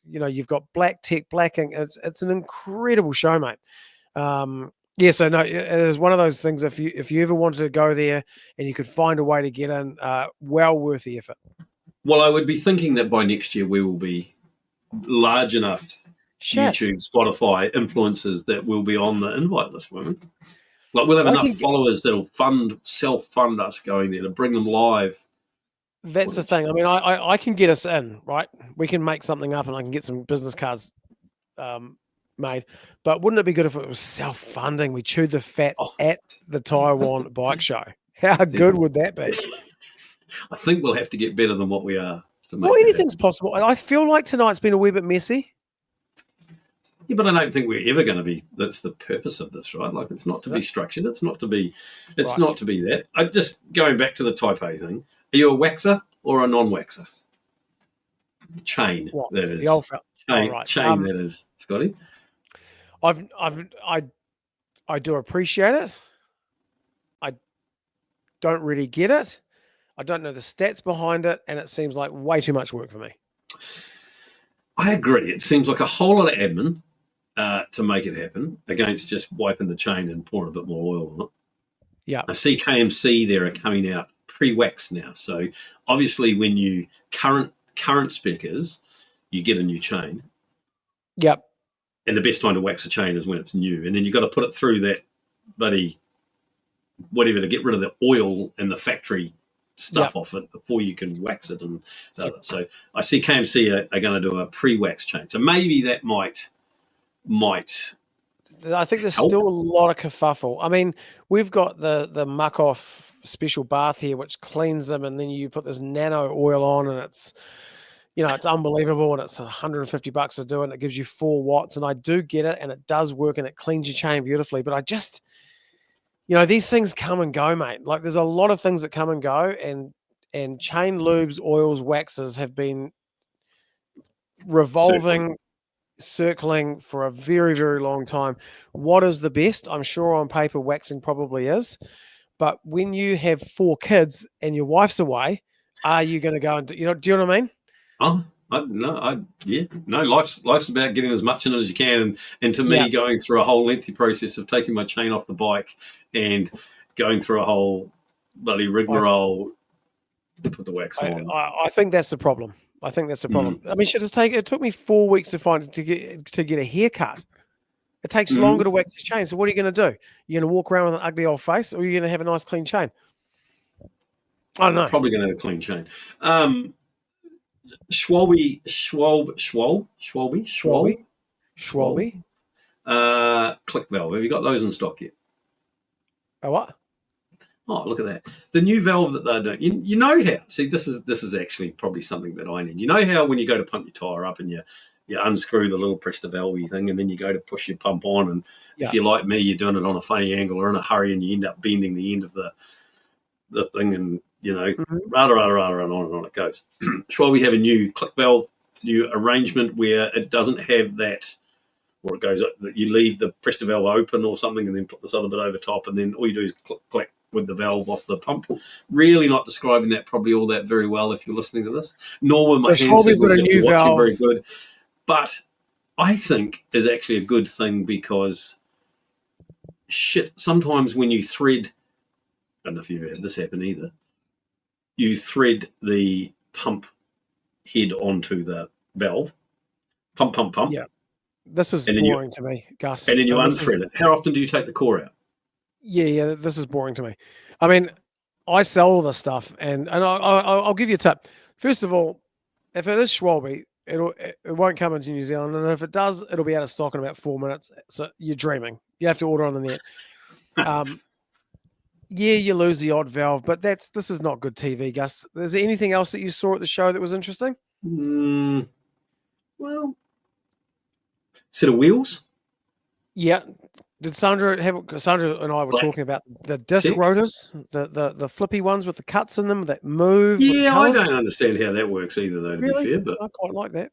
you know, you've got Black Tech, Black Ink. It's an incredible show, mate. Yeah, so no, it is one of those things. If you ever wanted to go there and you could find a way to get in, well worth the effort. Well, I would be thinking that by next year we will be large enough YouTube, Spotify influencers that will be on the invite list, won't we? Like we'll have enough followers that'll self-fund us going there to bring them live. That's the thing. I mean, I can get us in, right? We can make something up and I can get some business cards made. But wouldn't it be good if it was self-funding? We chewed the fat at the Taiwan Bike Show. How good would that be? I think we'll have to get better than what we are. to make Well, that anything's happen. possible. And I feel like tonight's been a wee bit messy. Yeah, but I don't think we're ever going to be. That's the purpose of this, right? Like, it's not to be structured. It's not to be. It's Right. not to be that. I just going back to the Taipei thing. Are you a waxer or a non-waxer? Chain. What? That is The old fella. chain. right. Chain. That is, Scotty. I do appreciate it. I don't really get it. I don't know the stats behind it, and it seems like way too much work for me. I agree. It seems like a whole lot of admin to make it happen against just wiping the chain and pouring a bit more oil on it. Yeah. I see KMC there are coming out pre-waxed now. So obviously when you current spec is, you get a new chain. Yep. And the best time to wax a chain is when it's new. And then you've got to put it through that bloody whatever to get rid of the oil and the factory stuff off it before you can wax it. And so I see KMC are going to do a pre-wax chain. So maybe that might I think there's help. still a lot of kerfuffle. I mean, we've got the muck off special bath here, which cleans them, and then you put this nano oil on, and it's, you know, it's unbelievable, and it's $150 to do it, and it gives you 4 watts. And I do get it, and it does work, and it cleans your chain beautifully. But I just, you know, these things come and go, mate. Like, there's a lot of things that come and go, and chain lubes, oils, waxes have been revolving, circling for a very, very long time. What is the best? I'm sure on paper waxing probably is, but when you have 4 kids and your wife's away, are you going to go and do you know what I mean? Oh, no. Life's about getting as much in it as you can, and to me, going through a whole lengthy process of taking my chain off the bike and going through a whole bloody rigmarole to put the wax on. I think that's the problem. I think that's the problem. I mean, it took me 4 weeks to get a haircut. It takes longer to wax your chain. So what are you going to do? You're going to walk around with an ugly old face, or are you going to have a nice clean chain? I don't know. Probably going to have a clean chain. Schwalbe. Click valve. Have you got those in stock yet? A what? Oh, look at that. The new valve that they're doing. You know how. See, this is actually probably something that I need. You know how when you go to pump your tyre up and you unscrew the little press the valve thing, and then you go to push your pump on, and if you're like me, you're doing it on a funny angle or in a hurry, and you end up bending the end of the thing, and rather, and on it goes. Schwalbe have a new click valve, new arrangement where it doesn't have that, or it goes that you leave the press the valve open or something, and then put this other bit over top, and then all you do is click with the valve off the pump. Really not describing that probably all that very well if you're listening to this. Nor were my hand signals if you're watching very good. But I think is actually a good thing, because sometimes when you thread, I don't know if you've had this happen either, you thread the pump head onto the valve, pump. Yeah. This is boring to me, Gus. And then you unthread it. How often do you take the core out? Yeah, this is boring to me. I mean, I sell all this stuff, and I'll give you a tip. First of all, if it is Schwalbe, it won't come into New Zealand, and if it does, it'll be out of stock in about 4 minutes. So you're dreaming. You have to order on the net. You lose the odd valve, but this is not good TV, Gus. Is there anything else that you saw at the show that was interesting? Well, set of wheels. Yeah. Did Sandra and I were talking about the disc rotors, the flippy ones with the cuts in them that move? Yeah, I don't understand how that works either, though, to be fair. But I quite like that.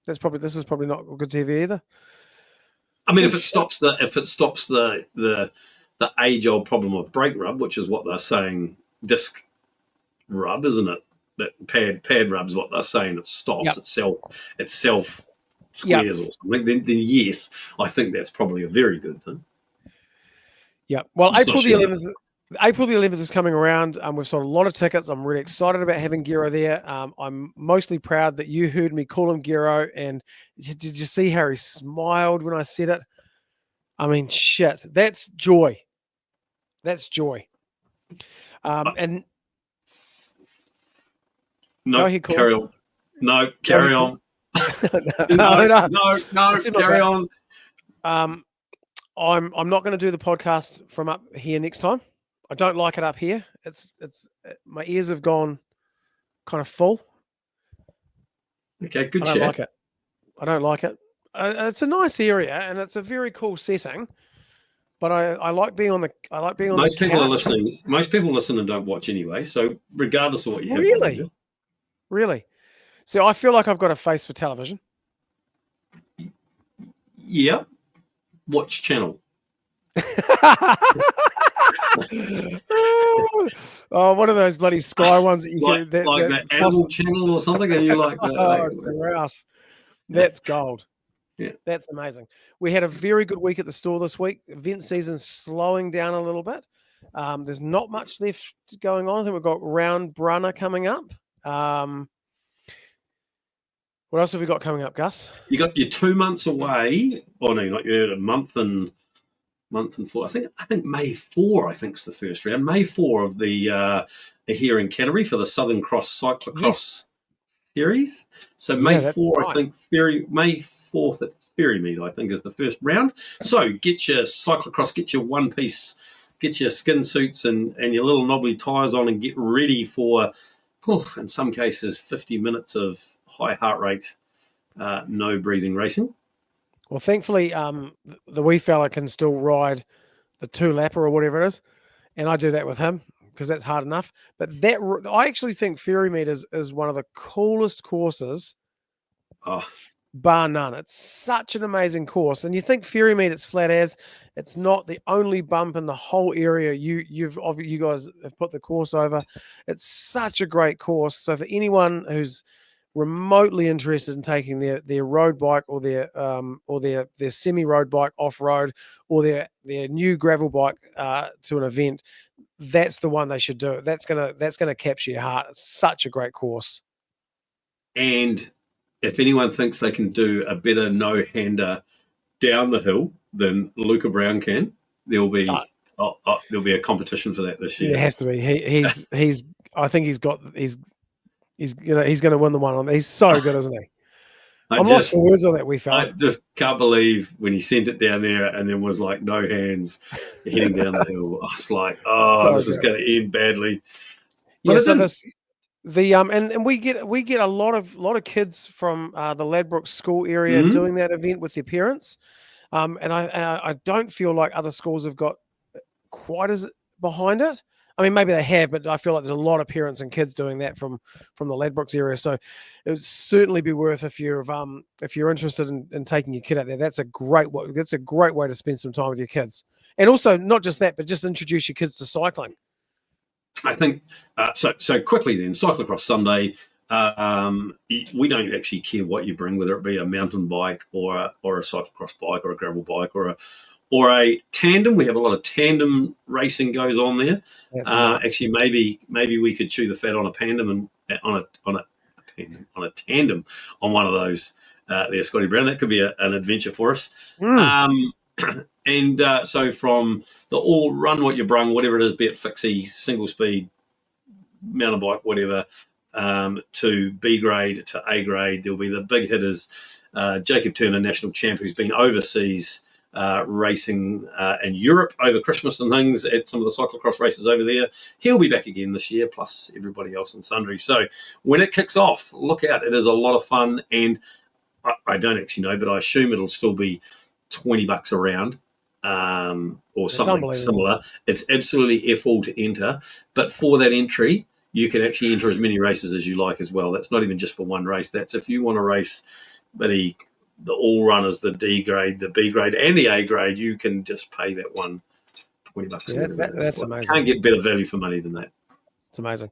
This is probably not good TV either. I mean, if it stops the age-old problem of brake rub, which is what they're saying, disc rub, isn't it? That pad rub's what they're saying. It stops itself squares or something. Then yes, I think that's probably a very good thing. Yeah. Well, April the 11th is coming around. We've sold a lot of tickets. I'm really excited about having Gero there. I'm mostly proud that you heard me call him Gero. And did you see how he smiled when I said it? I mean, shit, that's joy. That's joy. And no, go ahead, carry on. No, carry on. No, carry on. I'm not going to do the podcast from up here next time. I don't like it up here. It's my ears have gone kind of full. Okay, good I don't chat. like it. I don't like it. It's a nice area and it's a very cool setting, but I like being on the Most people are couch. listening. Most people listen and don't watch anyway. So regardless of what you have, Really, really. See, I feel like I've got a face for television. Yeah. Watch channel. Oh, one of those bloody Sky ones that you like can the Animal Channel or something, and you're like, grouse. That's gold. Yeah, that's amazing. We had a very good week at the store this week. Event season's slowing down a little bit. There's not much left going on. I think we've got Round Brunner coming up. What else have we got coming up, Gus? you're 2 months away. Oh no, not yet. A month and 4. I think May 4. I think is the first round. May 4 of the here in Canterbury for the Southern Cross Cyclocross series. So May 4, right. I think May 4th at Ferrymead, I think, is the first round. So get your cyclocross, get your one piece, get your skin suits and your little knobbly tyres on, and get ready for, in some cases, 50 minutes of high heart rate, no breathing racing. Well, thankfully, the wee fella can still ride the 2-lapper or whatever it is, and I do that with him because that's hard enough. But I actually think Ferrymead is one of the coolest courses, bar none. It's such an amazing course, and you think Ferrymead, it's flat as. It's not the only bump in the whole area. You guys have put the course over. It's such a great course. So for anyone who's remotely interested in taking their road bike or their semi road bike off road or their new gravel bike to an event, that's the one they should do. That's gonna capture your heart. It's such a great course. And if anyone thinks they can do a better no-hander down the hill than Luca Brown can, there'll be a competition for that this year. It has to be. He's I think he's going to win the one on. He's so good, isn't he? I'm lost for words on that wee fella. I just can't believe when he sent it down there and then was like no hands heading down the hill. I was like, this is going to end badly. But yeah, so and we get a lot of kids from the Ladbroke school area doing that event with their parents, and I don't feel like other schools have got quite as behind it. I mean, maybe they have, but I feel like there's a lot of parents and kids doing that from the Ladbrokes area. So it would certainly be worth if you're interested in taking your kid out there. That's a great way to spend some time with your kids, and also not just that, but just introduce your kids to cycling. I think so. Quickly then, Cyclocross Sunday. We don't actually care what you bring, whether it be a mountain bike or a cyclocross bike or a gravel bike or a tandem. We have a lot of tandem racing goes on there. Nice. Actually, maybe we could chew the fat on a tandem on one of those there, Scotty Brown. That could be an adventure for us. And so from the all run what you brung, whatever it is, be it fixie, single speed, mountain bike, whatever, to B grade to A grade, there'll be the big hitters. Jacob Turner, national champ, who's been overseas racing in Europe over Christmas and things at some of the cyclocross races over there. He'll be back again this year, plus everybody else in sundry. So when it kicks off, look out. It is a lot of fun, and I don't actually know, but I assume it'll still be $20 a round or something similar. It's absolutely F all to enter, but for that entry, you can actually enter as many races as you like as well. That's not even just for one race. That's if you want to race the all runners, the D grade, the B grade, and the A grade, you can just pay that one $20. Yeah, that's amazing. Can't get better value for money than that. It's amazing.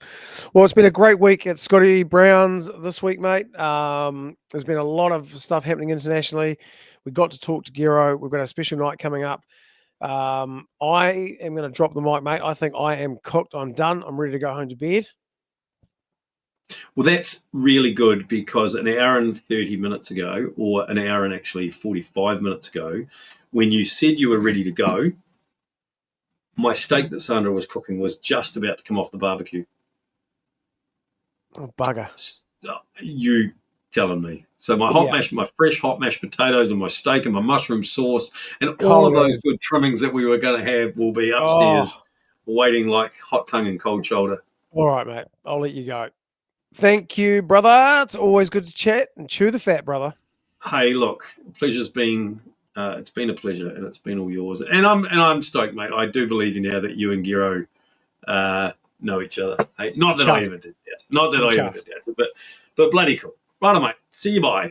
Well, it's been a great week at Scotty Brown's this week, mate. There's been a lot of stuff happening internationally. We got to talk to Gero. We've got a special night coming up. I am going to drop the mic, mate. I think I am cooked. I'm done. I'm ready to go home to bed. Well, that's really good, because an hour and 30 minutes ago, or an hour and actually 45 minutes ago, when you said you were ready to go, my steak that Sandra was cooking was just about to come off the barbecue. Oh, bugger. You telling me. So my my fresh hot mashed potatoes and my steak and my mushroom sauce and all of those good trimmings that we were going to have will be upstairs waiting like hot tongue and cold shoulder. All right, mate. I'll let you go. Thank you, brother. It's always good to chat and chew the fat, brother. Hey, look, pleasure's been it's been a pleasure, and it's been all yours. And I'm stoked, mate. I do believe you now that you and Giro know each other. Hey, not that I ever did, yeah. Not that I ever did, yeah. But bloody cool. Right on, mate. See you. Bye.